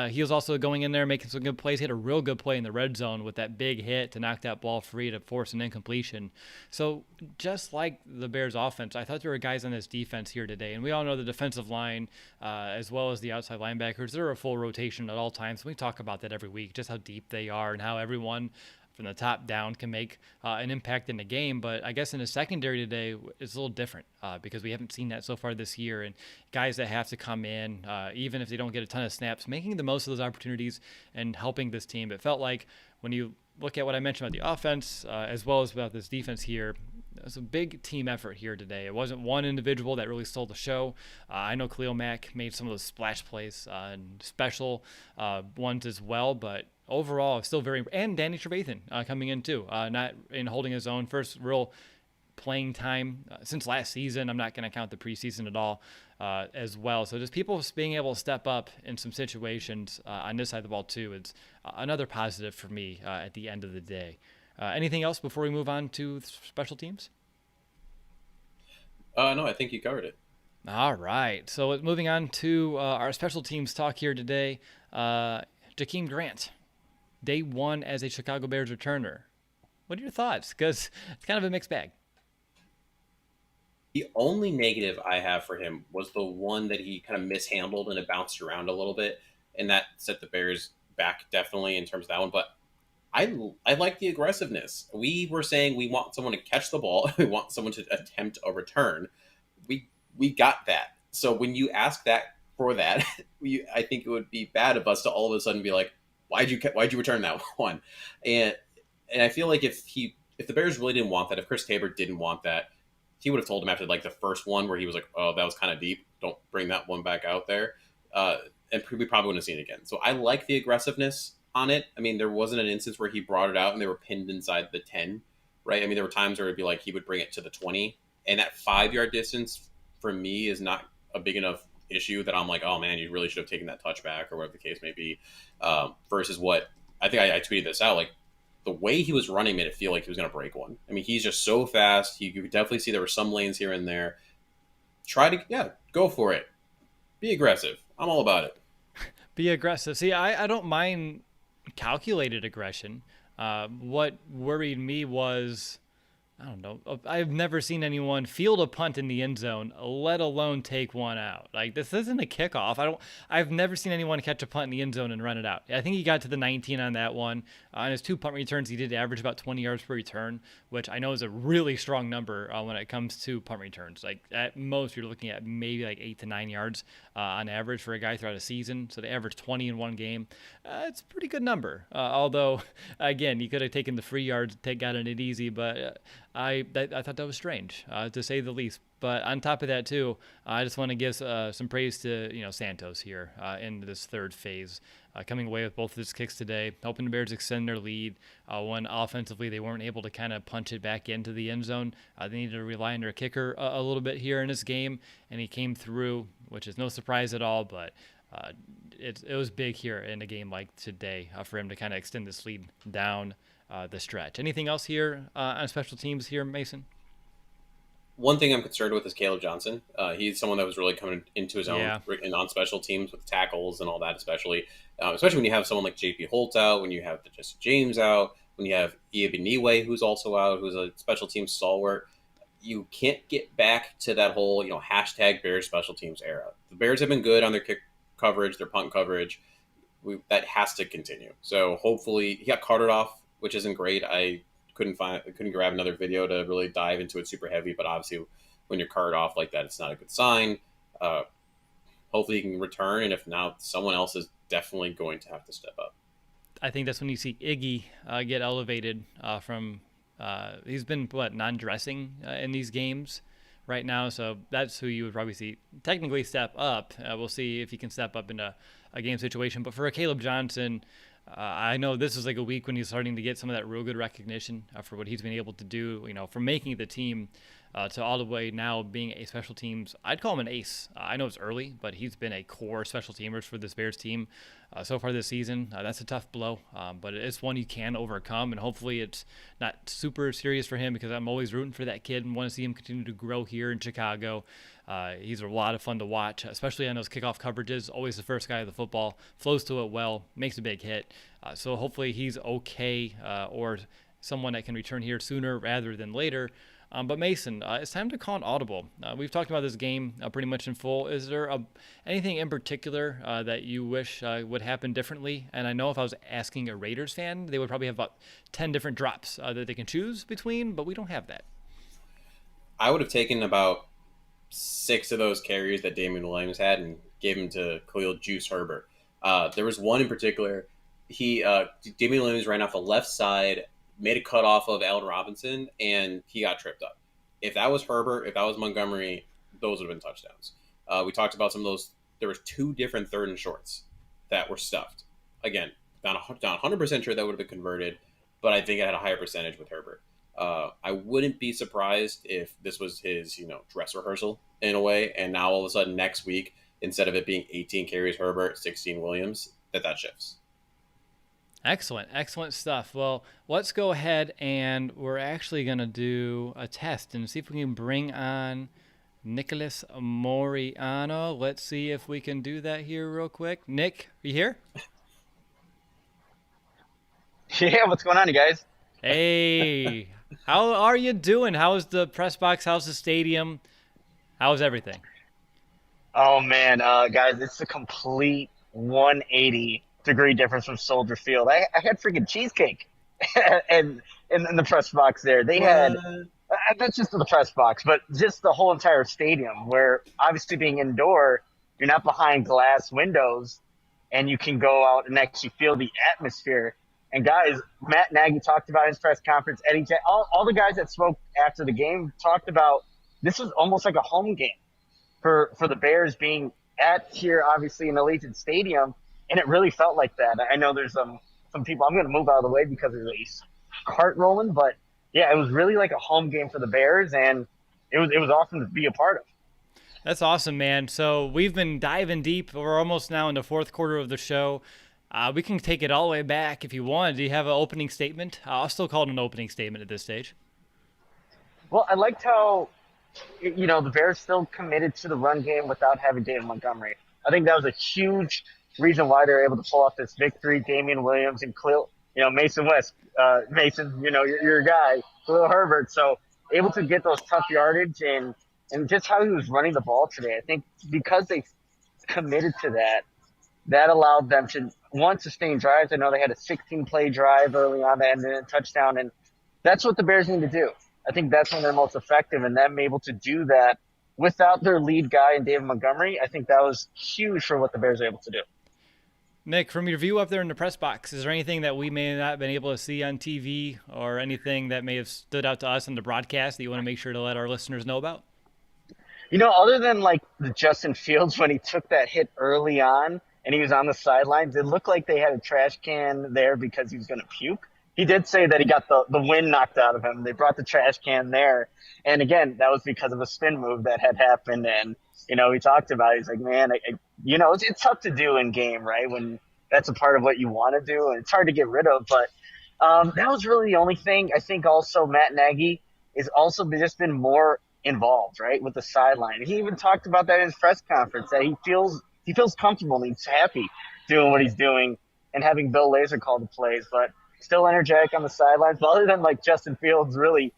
He was also going in there making some good plays. He had a real good play in the red zone with that big hit to knock that ball free to force an incompletion. So just like the Bears offense, I thought there were guys on this defense here today, and we all know the defensive line as well as the outside linebackers, they're a full rotation at all times. We talk about that every week, just how deep they are and how everyone from the top down can make an impact in the game. But I guess in the secondary today, it's a little different because we haven't seen that so far this year. And guys that have to come in, even if they don't get a ton of snaps, making the most of those opportunities and helping this team. It felt like when you look at what I mentioned about the offense as well as about this defense here, it was a big team effort here today. It wasn't one individual that really stole the show. I know Khalil Mack made some of those splash plays and special ones as well, but overall, still very, and Danny Trevathan coming in too, not in holding his own. First real playing time since last season. I'm not going to count the preseason at all as well. So just people being able to step up in some situations on this side of the ball too. It's another positive for me at the end of the day. Anything else before we move on to special teams? No, I think you covered it. All right. So moving on to our special teams talk here today. Jakeem Grant, day 1 as a Chicago Bears returner. What are your thoughts? Because it's kind of a mixed bag. The only negative I have for him was the one that he kind of mishandled and it bounced around a little bit, and that set the Bears back definitely in terms of that one. But I like the aggressiveness. We were saying we want someone to catch the ball. We want someone to attempt a return. We got that. So when you ask that for that, I think it would be bad of us to all of a sudden be like, why'd you return that one? And I feel like if the Bears really didn't want that, if Chris Tabor didn't want that, he would have told him after like the first one where he was like, oh, that was kind of deep. Don't bring that one back out there. And we probably wouldn't have seen it again. So I like the aggressiveness on it. I mean, there wasn't an instance where he brought it out and they were pinned inside the 10, right? I mean, there were times where it'd be like he would bring it to the 20, and that 5-yard distance for me is not a big enough issue that I'm like, oh man, you really should have taken that touchback or whatever the case may be. Versus what I think I tweeted this out, like the way he was running made it feel like he was going to break one. I mean, he's just so fast. You could definitely see there were some lanes here and there. Try to, yeah, go for it. Be aggressive. I'm all about it. Be aggressive. See, I don't mind calculated aggression. What worried me was, I don't know. I've never seen anyone field a punt in the end zone, let alone take one out. Like, this isn't a kickoff. I've never seen anyone catch a punt in the end zone and run it out. I think he got to the 19 on that one. On his 2 punt returns, he did average about 20 yards per return, which I know is a really strong number when it comes to punt returns. Like, at most, you're looking at maybe like 8 to 9 yards on average for a guy throughout a season. So to average 20 in one game, it's a pretty good number. Although, again, you could have taken the free yards, gotten it easy, but I thought that was strange, to say the least. But on top of that, too, I just want to give some praise to Santos here in this third phase, coming away with both of his kicks today, helping the Bears extend their lead. When offensively they weren't able to kind of punch it back into the end zone, they needed to rely on their kicker a little bit here in this game, and he came through, which is no surprise at all. But it was big here in a game like today for him to kind of extend this lead down the stretch. Anything else here on special teams here, Mason? One thing I'm concerned with is Caleb Johnson. He's someone that was really coming into his own and on special teams with tackles and all that, especially when you have someone like J.P. Holt out, when you have Jesse James out, when you have Iabiniwe, who's also out, who's a special teams stalwart. You can't get back to that whole, hashtag Bears special teams era. The Bears have been good on their kick coverage, their punt coverage. That has to continue. So hopefully he got carted off, which isn't great. I couldn't grab another video to really dive into it super heavy, but obviously when you're carted off like that, it's not a good sign. Hopefully he can return, and if not, someone else is definitely going to have to step up. I think that's when you see Iggy get elevated from he's been non-dressing in these games right now, so that's who you would probably see technically step up. We'll see if he can step up in a game situation. But for a Caleb Johnson, I know this is like a week when he's starting to get some of that real good recognition for what he's been able to do, from making the team to all the way now being a special teams. I'd call him an ace. I know it's early, but he's been a core special teamers for this Bears team so far this season. That's a tough blow, but it's one you can overcome, and hopefully it's not super serious for him, because I'm always rooting for that kid and want to see him continue to grow here in Chicago. He's a lot of fun to watch, especially on those kickoff coverages. Always the first guy of the football, flows to it well, makes a big hit. So hopefully he's okay, or someone that can return here sooner rather than later. But Mason, it's time to call an audible. We've talked about this game pretty much in full. Is there anything in particular that you wish would happen differently? And I know if I was asking a Raiders fan, they would probably have about 10 different drops that they can choose between, but we don't have that. I would have taken about 6 of those carries that Damian Williams had and gave them to Khalil Juice Herbert. There was one in particular. Damian Williams ran off the left side, made a cut off of Allen Robinson, and he got tripped up. If that was Herbert, if that was Montgomery, those would have been touchdowns. We talked about some of those. There was 2 different 3rd and shorts that were stuffed. Again, not 100% sure that would have been converted, but I think it had a higher percentage with Herbert. I wouldn't be surprised if this was his, dress rehearsal in a way, and now all of a sudden next week, instead of it being 18 carries Herbert, 16 Williams, that shifts. Excellent stuff. Well, let's go ahead, and we're actually going to do a test and see if we can bring on Nicholas Moriano. Let's see if we can do that here real quick. Nick, are you here? Yeah, what's going on, you guys? Hey, how are you doing? How's the press box? How's the stadium? How's everything? Oh, man, guys, it's a complete 180-degree difference from Soldier Field. I had freaking cheesecake and in the press box there. They had that's just the press box, but just the whole entire stadium, where obviously being indoor, you're not behind glass windows, and you can go out and actually feel the atmosphere. And guys, Matt Nagy talked about in his press conference. Eddie, all the guys that spoke after the game talked about this was almost like a home game for the Bears being at here, obviously in Allegiant Stadium, and it really felt like that. I know there's some people. I'm going to move out of the way because there's a cart rolling, but yeah, it was really like a home game for the Bears, and it was awesome to be a part of. That's awesome, man. So we've been diving deep. We're almost now in the 4th quarter of the show. We can take it all the way back if you want. Do you have an opening statement? I'll still call it an opening statement at this stage. Well, I liked how the Bears still committed to the run game without having David Montgomery. I think that was a huge reason why they were able to pull off this victory. Damian Williams and Khalil, Mason West, Mason, your guy, Khalil Herbert. So able to get those tough yardage and just how he was running the ball today. I think because they committed to that, that allowed them to, one, sustain drives. I know they had a 16-play drive early on that ended in a touchdown, and that's what the Bears need to do. I think that's when they're most effective, and them able to do that without their lead guy in David Montgomery, I think that was huge for what the Bears are able to do. Nick, from your view up there in the press box, is there anything that we may not have been able to see on TV or anything that may have stood out to us in the broadcast that you want to make sure to let our listeners know about? Other than like the Justin Fields when he took that hit early on and he was on the sidelines, it looked like they had a trash can there because he was going to puke. He did say that he got the wind knocked out of him. They brought the trash can there. And again, that was because of a spin move that had happened. And, he talked about it. He's like, man, it's tough to do in game, right? When that's a part of what you want to do and it's hard to get rid of. But that was really the only thing. I think also Matt Nagy is also just been more involved, right, with the sideline. He even talked about that in his press conference, that he feels comfortable and he's happy doing what he's doing and having Bill Lazor call the plays. But still energetic on the sidelines. But other than like Justin Fields really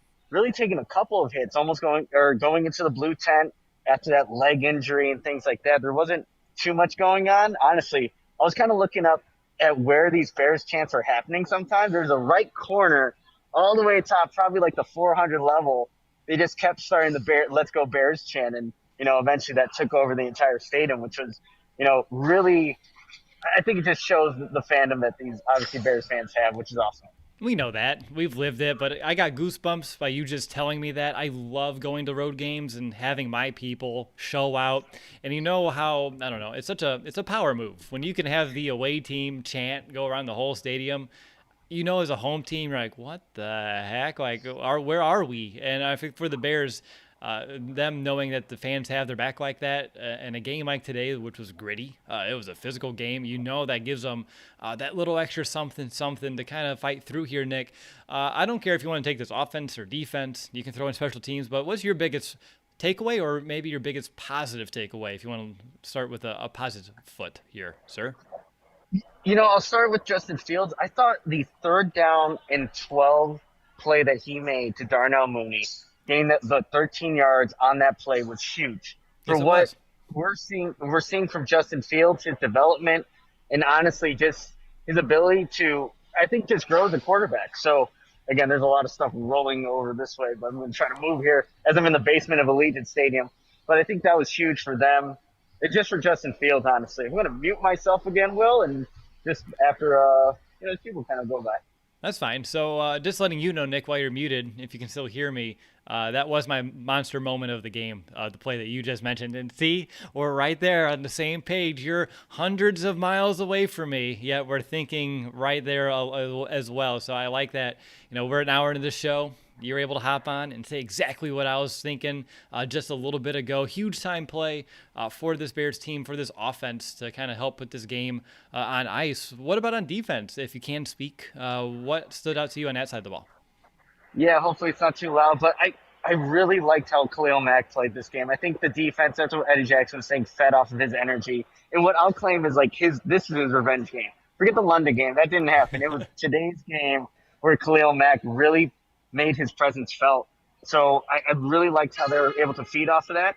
taking a couple of hits, almost going into the blue tent after that leg injury and things like that, there wasn't too much going on. Honestly, I was kind of looking up at where these Bears chants are happening sometimes. There's a right corner all the way top, probably like the 400 level. They just kept starting the Let's Go Bears chant. And, eventually that took over the entire stadium, which was, really – I think it just shows the fandom that these obviously Bears fans have, which is awesome. We know that. We've lived it, but I got goosebumps by you just telling me that. I love going to road games and having my people show out. And you know how, I don't know, it's a power move. When you can have the away team chant go around the whole stadium, as a home team, you're like, what the heck? Like, where are we? And I think for the Bears, them knowing that the fans have their back like that, and a game like today, which was gritty, it was a physical game, that gives them that little extra something to kind of fight through here, Nick. I don't care if you want to take this offense or defense, you can throw in special teams, but what's your biggest takeaway or maybe your biggest positive takeaway if you want to start with a positive foot here, sir? I'll start with Justin Fields. I thought the 3rd down and 12 play that he made to Darnell Mooney, getting the 13 yards on that play was huge. For what we're seeing from Justin Fields, his development, and honestly just his ability to, I think, just grow as a quarterback. So, again, there's a lot of stuff rolling over this way, but I'm going to try to move here as I'm in the basement of Allegiant Stadium. But I think that was huge for them. It's just for Justin Fields, honestly. I'm going to mute myself again, Will, and just after people kind of go by. That's fine. So just letting you know, Nick, while you're muted, if you can still hear me, that was my monster moment of the game, the play that you just mentioned. And see, we're right there on the same page. You're hundreds of miles away from me, yet we're thinking right there as well. So I like that. We're an hour into the show. You're able to hop on and say exactly what I was thinking just a little bit ago. Huge time play for this Bears team, for this offense to kind of help put this game on ice. What about on defense, if you can speak? What stood out to you on that side of the ball? Yeah, hopefully it's not too loud, but I really liked how Khalil Mack played this game. I think the defense, that's what Eddie Jackson was saying, fed off of his energy. And what I'll claim is like this is his revenge game. Forget the London game. That didn't happen. It was today's game where Khalil Mack really made his presence felt. So I really liked how they were able to feed off of that.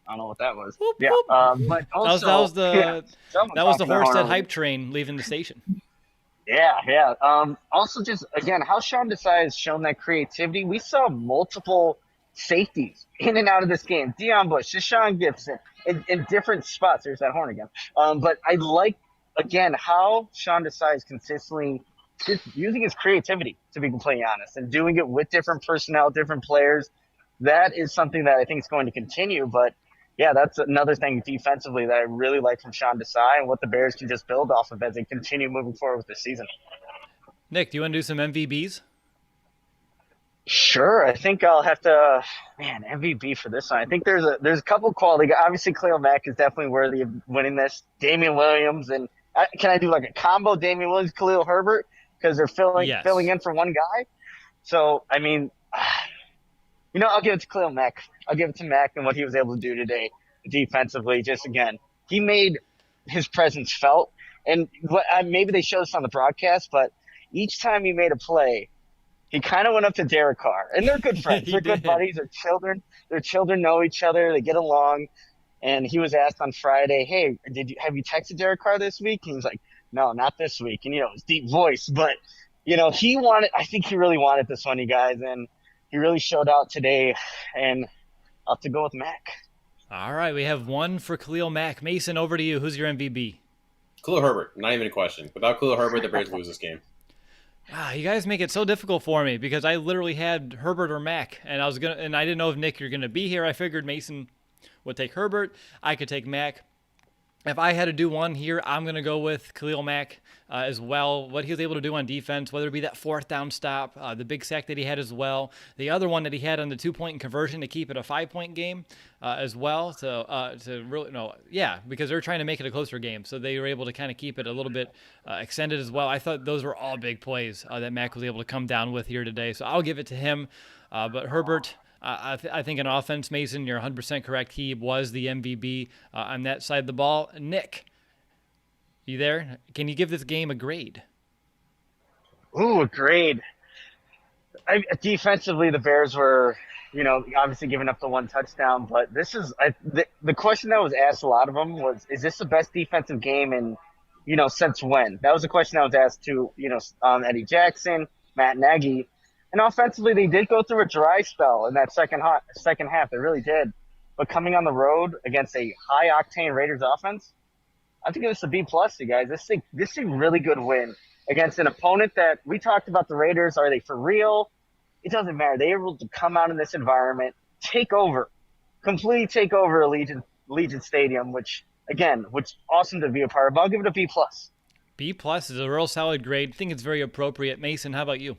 I don't know what that was. Whoop, yeah, whoop. But also that was the Horsehead hype train leaving the station. Yeah. Also, just again, how Sean Desai has shown that creativity. We saw multiple safeties in and out of this game. Deion Bush, Deshaun Gibson, in different spots. There's that horn again. But I like again how Sean Desai is consistently just using his creativity, to be completely honest, and doing it with different personnel, different players. That is something that I think is going to continue. But yeah, that's another thing defensively that I really like from Sean Desai and what the Bears can just build off of as they continue moving forward with the season. Nick, do you want to do some MVBs? Sure. I think I'll have to, MVP for this one. I think there's a couple quality guys. Obviously, Khalil Mack is definitely worthy of winning this. Damian Williams and Can I do like a combo Damian Williams, Khalil Herbert because they're filling Yes. in for one guy? So I mean, I'll give it to Khalil Mack. I'll give it to Mack and what he was able to do today defensively. Just again, he made his presence felt, and maybe they showed this on the broadcast, but each time he made a play, he kind of went up to Derek Carr, and they're good friends. He They're good did. buddies. They're children. Their children know each other. They get along. And he was asked on Friday, "Hey, have you texted Derek Carr this week?" And he was like, "No, not this week." And his deep voice, but he wanted. I think he really wanted this one, you guys, and he really showed out today. And I'll have to go with Mac. All right, we have one for Khalil Mack. Mason, over to you. Who's your MVP? Khalil Herbert, not even a question. Without Khalil Herbert, the Bears lose this game. You guys make it so difficult for me because I literally had Herbert or Mack, and I didn't know if Nick you're gonna be here. I figured Mason would take Herbert. I could take Mack. If I had to do one here, I'm going to go with Khalil Mack as well. What he was able to do on defense, whether it be that fourth down stop, the big sack that he had as well, the other one that he had on the 2-point conversion to keep it a 5-point game as well. To really, no, yeah, because they're trying to make it a closer game. So they were able to kind of keep it a little bit extended as well. I thought those were all big plays that Mack was able to come down with here today. So I'll give it to him. But Herbert, I think in offense, Mason, you're 100% correct. He was the MVP on that side of the ball. Nick, you there? Can you give this game a grade? Ooh, a grade. Defensively, the Bears were, obviously giving up the one touchdown. But this is the question that was asked a lot of them was, is this the best defensive game in, since when? That was the question that was asked to, Eddie Jackson, Matt Nagy. And offensively, they did go through a dry spell in that second half. They really did. But coming on the road against a high-octane Raiders offense, I think it's a B+, you guys. This is a really good win against an opponent that we talked about the Raiders. Are they for real? It doesn't matter. They were able to come out in this environment, completely take over Allegiant Stadium, which awesome to be a part of. I'll give it a B+. B+ is a real solid grade. I think it's very appropriate. Mason, how about you?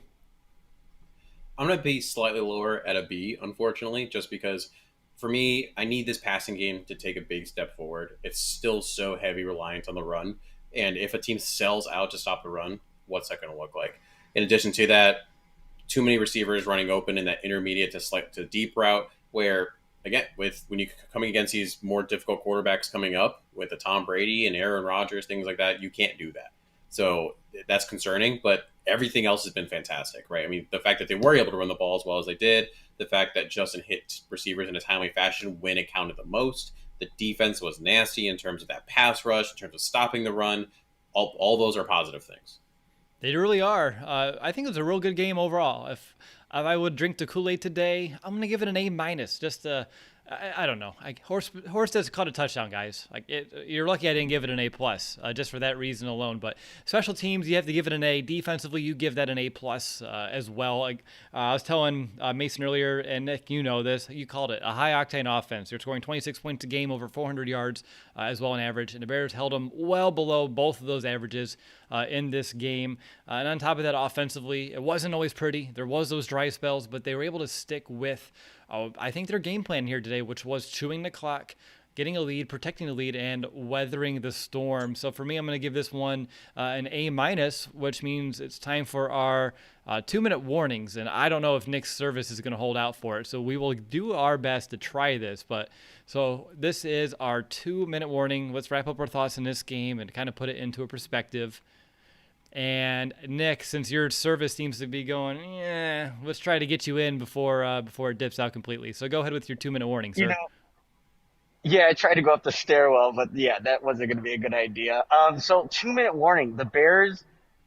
I'm going to be slightly lower at a B, unfortunately, just because for me, I need this passing game to take a big step forward. It's still so heavy reliant on the run. And if a team sells out to stop the run, what's that going to look like? In addition to that, too many receivers running open in that intermediate to deep route where, again, when you're coming against these more difficult quarterbacks coming up with a Tom Brady and Aaron Rodgers, things like that, you can't do that. So that's concerning, but everything else has been fantastic, right? I mean, the fact that they were able to run the ball as well as they did, the fact that Justin hit receivers in a timely fashion when it counted the most, the defense was nasty in terms of that pass rush, in terms of stopping the run, all those are positive things. They really are. I think it was a real good game overall. If I would drink the Kool-Aid today, I'm going to give it an A-. Just I don't know. Horse has caught a touchdown, guys. You're lucky I didn't give it an A+, just for that reason alone. But special teams, you have to give it an A. Defensively, you give that an A+ as well. I was telling Mason earlier, and Nick, you know this. You called it a high-octane offense. They're scoring 26 points a game, over 400 yards as well on average. And the Bears held them well below both of those averages in this game. And on top of that, offensively, it wasn't always pretty. There was those dry spells, but they were able to stick with I think their game plan here today, which was chewing the clock, getting a lead, protecting the lead, and weathering the storm. So for me, I'm going to give this one an A-, which means it's time for our 2-minute warnings. And I don't know if Nick's service is going to hold out for it. So we will do our best to try this. So this is our 2-minute warning. Let's wrap up our thoughts in this game and kind of put it into a perspective. And Nick, since your service seems to be going, let's try to get you in before it dips out completely. So go ahead with your 2-minute warning, sir. Yeah, I tried to go up the stairwell, but yeah, that wasn't going to be a good idea. So 2-minute warning. The Bears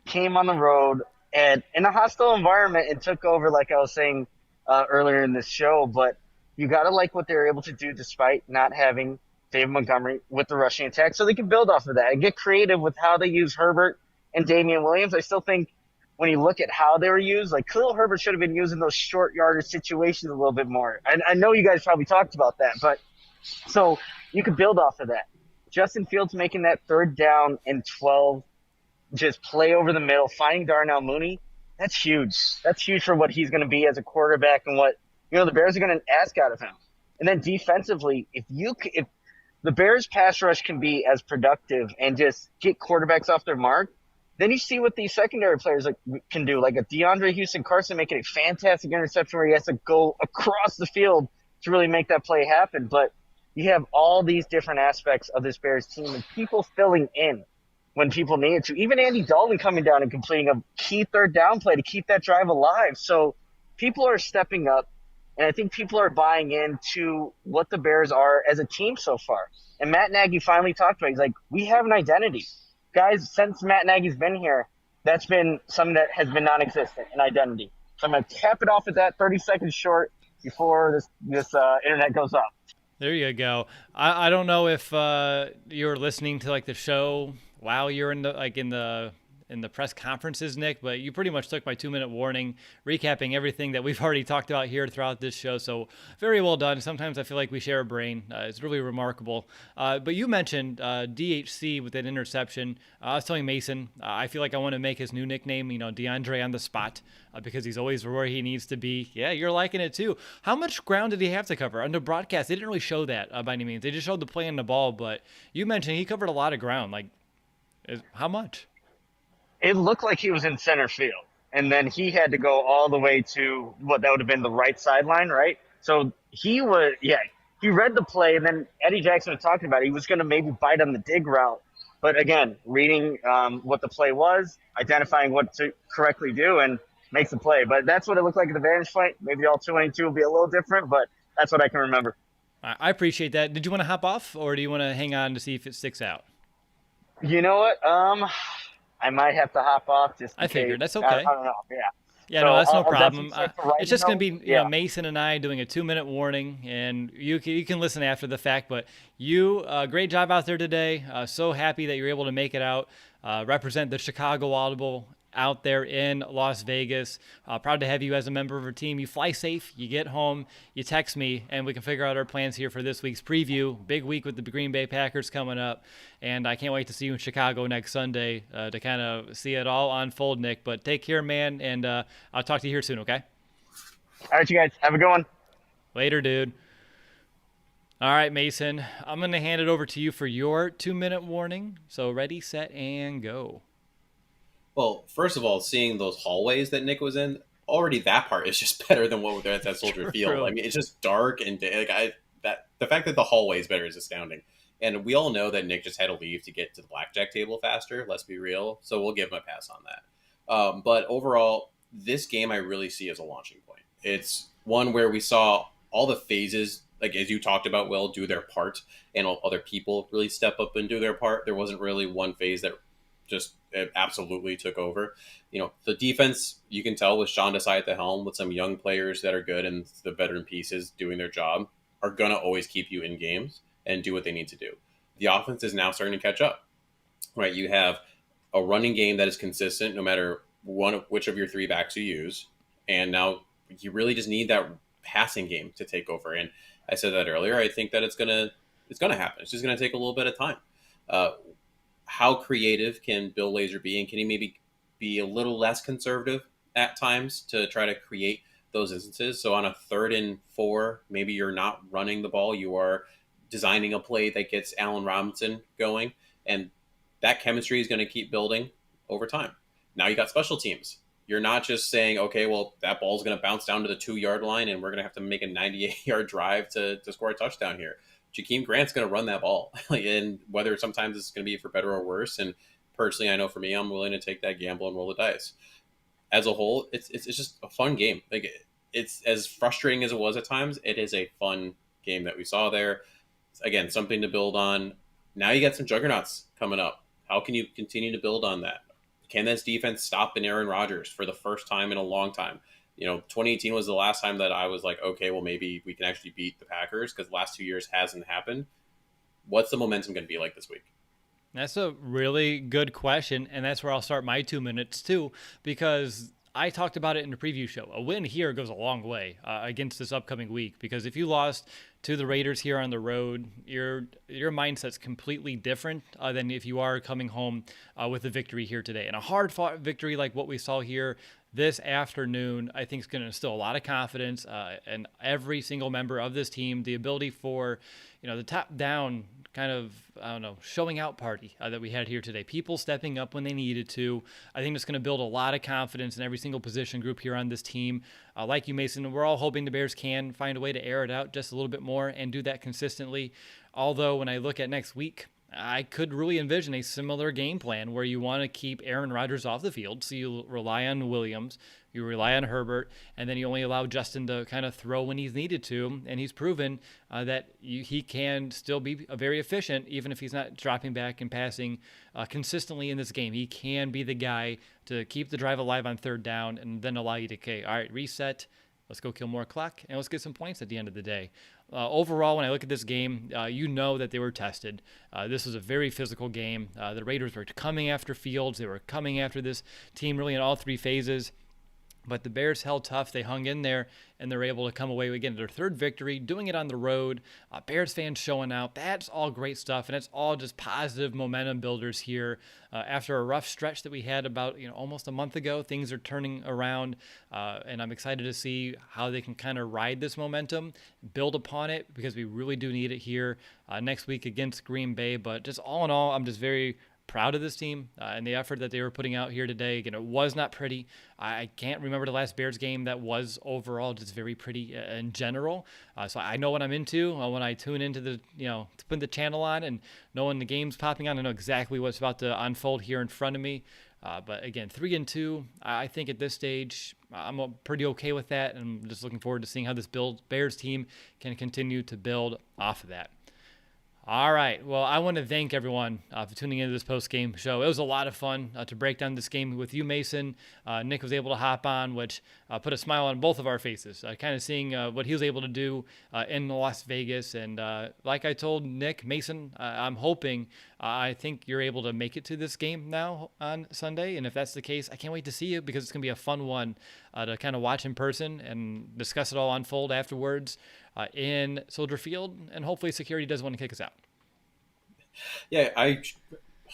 came on the road and in a hostile environment and took over, like I was saying earlier in this show. But you got to like what they were able to do despite not having David Montgomery with the rushing attack. So they can build off of that and get creative with how they use Herbert and Damian Williams. I still think when you look at how they were used, like Khalil Herbert should have been using those short yardage situations a little bit more. And I know you guys probably talked about that, but so you could build off of that. Justin Fields making that 3rd down and 12, just play over the middle, finding Darnell Mooney. That's huge. That's huge for what he's going to be as a quarterback and what, the Bears are going to ask out of him. And then defensively, if the Bears pass rush can be as productive and just get quarterbacks off their mark, then you see what these secondary players can do. Like a DeAndre Houston Carson making a fantastic interception where he has to go across the field to really make that play happen. But you have all these different aspects of this Bears team and people filling in when people need it to. Even Andy Dalton coming down and completing a key third down play to keep that drive alive. So people are stepping up, and I think people are buying into what the Bears are as a team so far. And Matt Nagy finally talked about it. He's like, we have an identity. Guys, since Matt Nagy's been here, that's been something that has been non-existent, an identity. So I'm going to cap it off at that, 30 seconds short before this internet goes off. There you go. I don't know if you were listening to like the show while you're in the press conferences, Nick, but you pretty much took my 2-minute warning, recapping everything that we've already talked about here throughout this show. So very well done. Sometimes I feel like we share a brain. It's really remarkable. But you mentioned DHC with that interception. I was telling Mason, I feel like I want to make his new nickname, DeAndre on the spot, because he's always where he needs to be. Yeah, you're liking it too. How much ground did he have to cover? On the broadcast, they didn't really show that by any means. They just showed the play on the ball, but you mentioned he covered a lot of ground. How much? It looked like he was in center field, and then he had to go all the way to what that would have been the right sideline, right? So he read the play, and then Eddie Jackson was talking about it. He was going to maybe bite on the dig route. But again, reading what the play was, identifying what to correctly do, and makes the play. But that's what it looked like at the vantage point. Maybe all 22 will be a little different, but that's what I can remember. I appreciate that. Did you want to hop off, or do you want to hang on to see if it sticks out? You know what? I might have to hop off just in I figured. case. That's okay. I don't know. Yeah. Yeah, So no, that's no I'll problem. definitely check the right It's just going to note. be Mason and I doing a 2-minute warning, and you can listen after the fact. But you, great job out there today. So happy that you're able to make it out, represent the Chicago Audible out there in Las Vegas. Proud to have you as a member of our team. You fly safe, you get home, you text me, and we can figure out our plans here for this week's preview. Big week with the Green Bay Packers coming up, and I can't wait to see you in Chicago next Sunday to kind of see it all unfold, Nick. But take care, man, and I'll talk to you here soon, okay? All right, you guys. Have a good one. Later, dude. All right, Mason, I'm going to hand it over to you for your 2-minute warning. So ready, set, and go. Well, first of all, seeing those hallways that Nick was in, already that part is just better than what they're at Soldier Field. I mean, it's just dark and the fact that the hallway is better is astounding. And we all know that Nick just had to leave to get to the blackjack table faster. Let's be real. So we'll give him a pass on that. But overall, this game I really see as a launching point. It's one where we saw all the phases, like as you talked about, Will, do their part, and other people really step up and do their part. There wasn't really one phase that just absolutely took over. The defense, you can tell with Sean Desai at the helm, with some young players that are good and the veteran pieces doing their job, are going to always keep you in games and do what they need to do. The offense is now starting to catch up, right? You have a running game that is consistent no matter which of your three backs you use. And now you really just need that passing game to take over. And I said that earlier. I think that it's going to happen. It's just going to take a little bit of time. How creative can Bill Lazor be, and can he maybe be a little less conservative at times to try to create those instances? So on a 3rd and 4, maybe you're not running the ball, you are designing a play that gets Allen Robinson going, and that chemistry is going to keep building over time. Now you got special teams. You're not just saying, okay, well, that ball's going to bounce down to the 2-yard line and we're going to have to make a 98-yard drive to score a touchdown here. Jakeem Grant's going to run that ball, and whether sometimes it's going to be for better or worse. And personally, I know for me, I'm willing to take that gamble and roll the dice. As a whole, it's just a fun game. Like, it's as frustrating as it was at times. It is a fun game that we saw there. Again, something to build on. Now you got some juggernauts coming up. How can you continue to build on that? Can this defense stop an Aaron Rodgers for the first time in a long time? 2018 was the last time that I was like, okay, well, maybe we can actually beat the Packers, because the last 2 years hasn't happened. What's the momentum going to be like this week? That's a really good question, and that's where I'll start my 2 minutes too, because I talked about it in the preview show. A win here goes a long way against this upcoming week, because if you lost to the Raiders here on the road, your mindset's completely different than if you are coming home with a victory here today. And a hard-fought victory like what we saw here this afternoon, I think is going to instill a lot of confidence in every single member of this team. The ability for the top-down kind of, I don't know, showing out party that we had here today. People stepping up when they needed to. I think it's going to build a lot of confidence in every single position group here on this team. Like you, Mason, we're all hoping the Bears can find a way to air it out just a little bit more and do that consistently. Although when I look at next week, I could really envision a similar game plan where you want to keep Aaron Rodgers off the field. So you rely on Williams, you rely on Herbert, and then you only allow Justin to kind of throw when he's needed to. And he's proven that he can still be very efficient, even if he's not dropping back and passing consistently in this game. He can be the guy to keep the drive alive on third down and then allow you to, okay, all right, reset. Let's go kill more clock, and let's get some points at the end of the day. Overall, when I look at this game, you know that they were tested. This was a very physical game. The Raiders were coming after Fields. They were coming after this team really in all three phases. But the Bears held tough. They hung in there, and they're able to come away again their third victory, doing it on the road. Bears fans showing out. That's all great stuff, and it's all just positive momentum builders here. After a rough stretch that we had about almost a month ago, things are turning around, and I'm excited to see how they can kind of ride this momentum, build upon it, because we really do need it here next week against Green Bay. But just all in all, I'm just very proud of this team and the effort that they were putting out here today. Again, it was not pretty. I can't remember the last Bears game that was overall just very pretty in general. So I know what I'm into when I tune into to put the channel on and knowing the game's popping on. I know exactly what's about to unfold here in front of me. But again, 3-2, I think at this stage, I'm pretty okay with that. And I'm just looking forward to seeing how this Bears team can continue to build off of that. All right. Well, I want to thank everyone for tuning into this post-game show. It was a lot of fun to break down this game with you, Mason. Nick was able to hop on, which put a smile on both of our faces, kind of seeing what he was able to do in Las Vegas. And like I told Nick, Mason, I'm hoping, I think you're able to make it to this game now on Sunday. And if that's the case, I can't wait to see you because it's going to be a fun one to kind of watch in person and discuss it all unfold afterwards in Soldier Field. And hopefully security does want to kick us out. Yeah,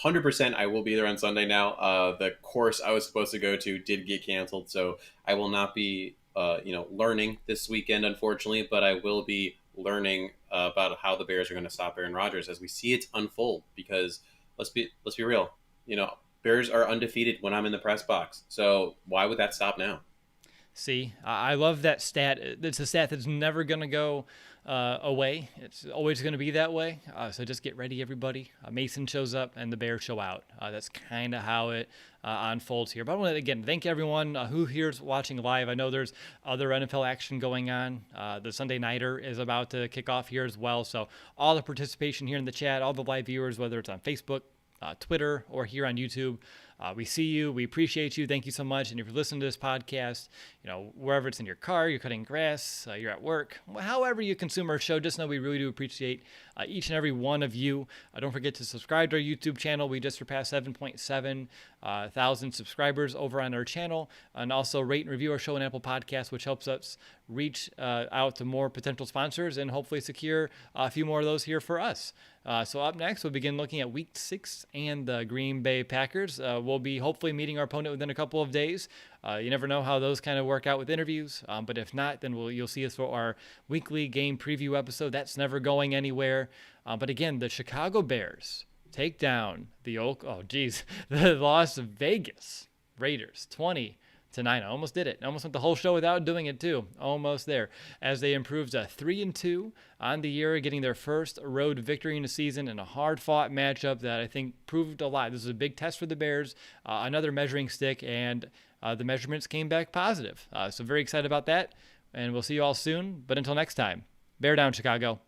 100% I will be there on Sunday now. The course I was supposed to go to did get canceled, so I will not be learning this weekend, unfortunately, but I will be learning about how the Bears are going to stop Aaron Rodgers as we see it unfold, because let's be real, Bears are undefeated when I'm in the press box, so why would that stop now? See, I love that stat. It's a stat that's never going to go away. It's always going to be that way. So just get ready, everybody. Mason shows up and the Bears show out. That's kind of how it unfolds here. But I want to, again, thank everyone who here's watching live. I know there's other NFL action going on. The Sunday Nighter is about to kick off here as well. So all the participation here in the chat, all the live viewers, whether it's on Facebook, Twitter, or here on YouTube, we see you. We appreciate you. Thank you so much. And if you're listening to this podcast, wherever it's in your car, you're cutting grass, you're at work, however you consume our show, just know we really do appreciate each and every one of you. Don't forget to subscribe to our YouTube channel. We just surpassed 7.7 thousand subscribers over on our channel, and also rate and review our show on Apple Podcasts, which helps us reach out to more potential sponsors and hopefully secure a few more of those here for us. So up next, we'll begin looking at Week 6 and the Green Bay Packers. We'll be hopefully meeting our opponent within a couple of days. You never know how those kind of work out with interviews, but if not, then you'll see us for our weekly game preview episode. That's never going anywhere. But again, the Chicago Bears take down the Las Vegas Raiders 20-9. I almost did it. I almost went the whole show without doing it too. Almost there. As they improved 3-2 on the year, getting their first road victory in the season in a hard-fought matchup that I think proved a lot. This is a big test for the Bears, another measuring stick, and the measurements came back positive. So very excited about that, and we'll see you all soon. But until next time, Bear down, Chicago.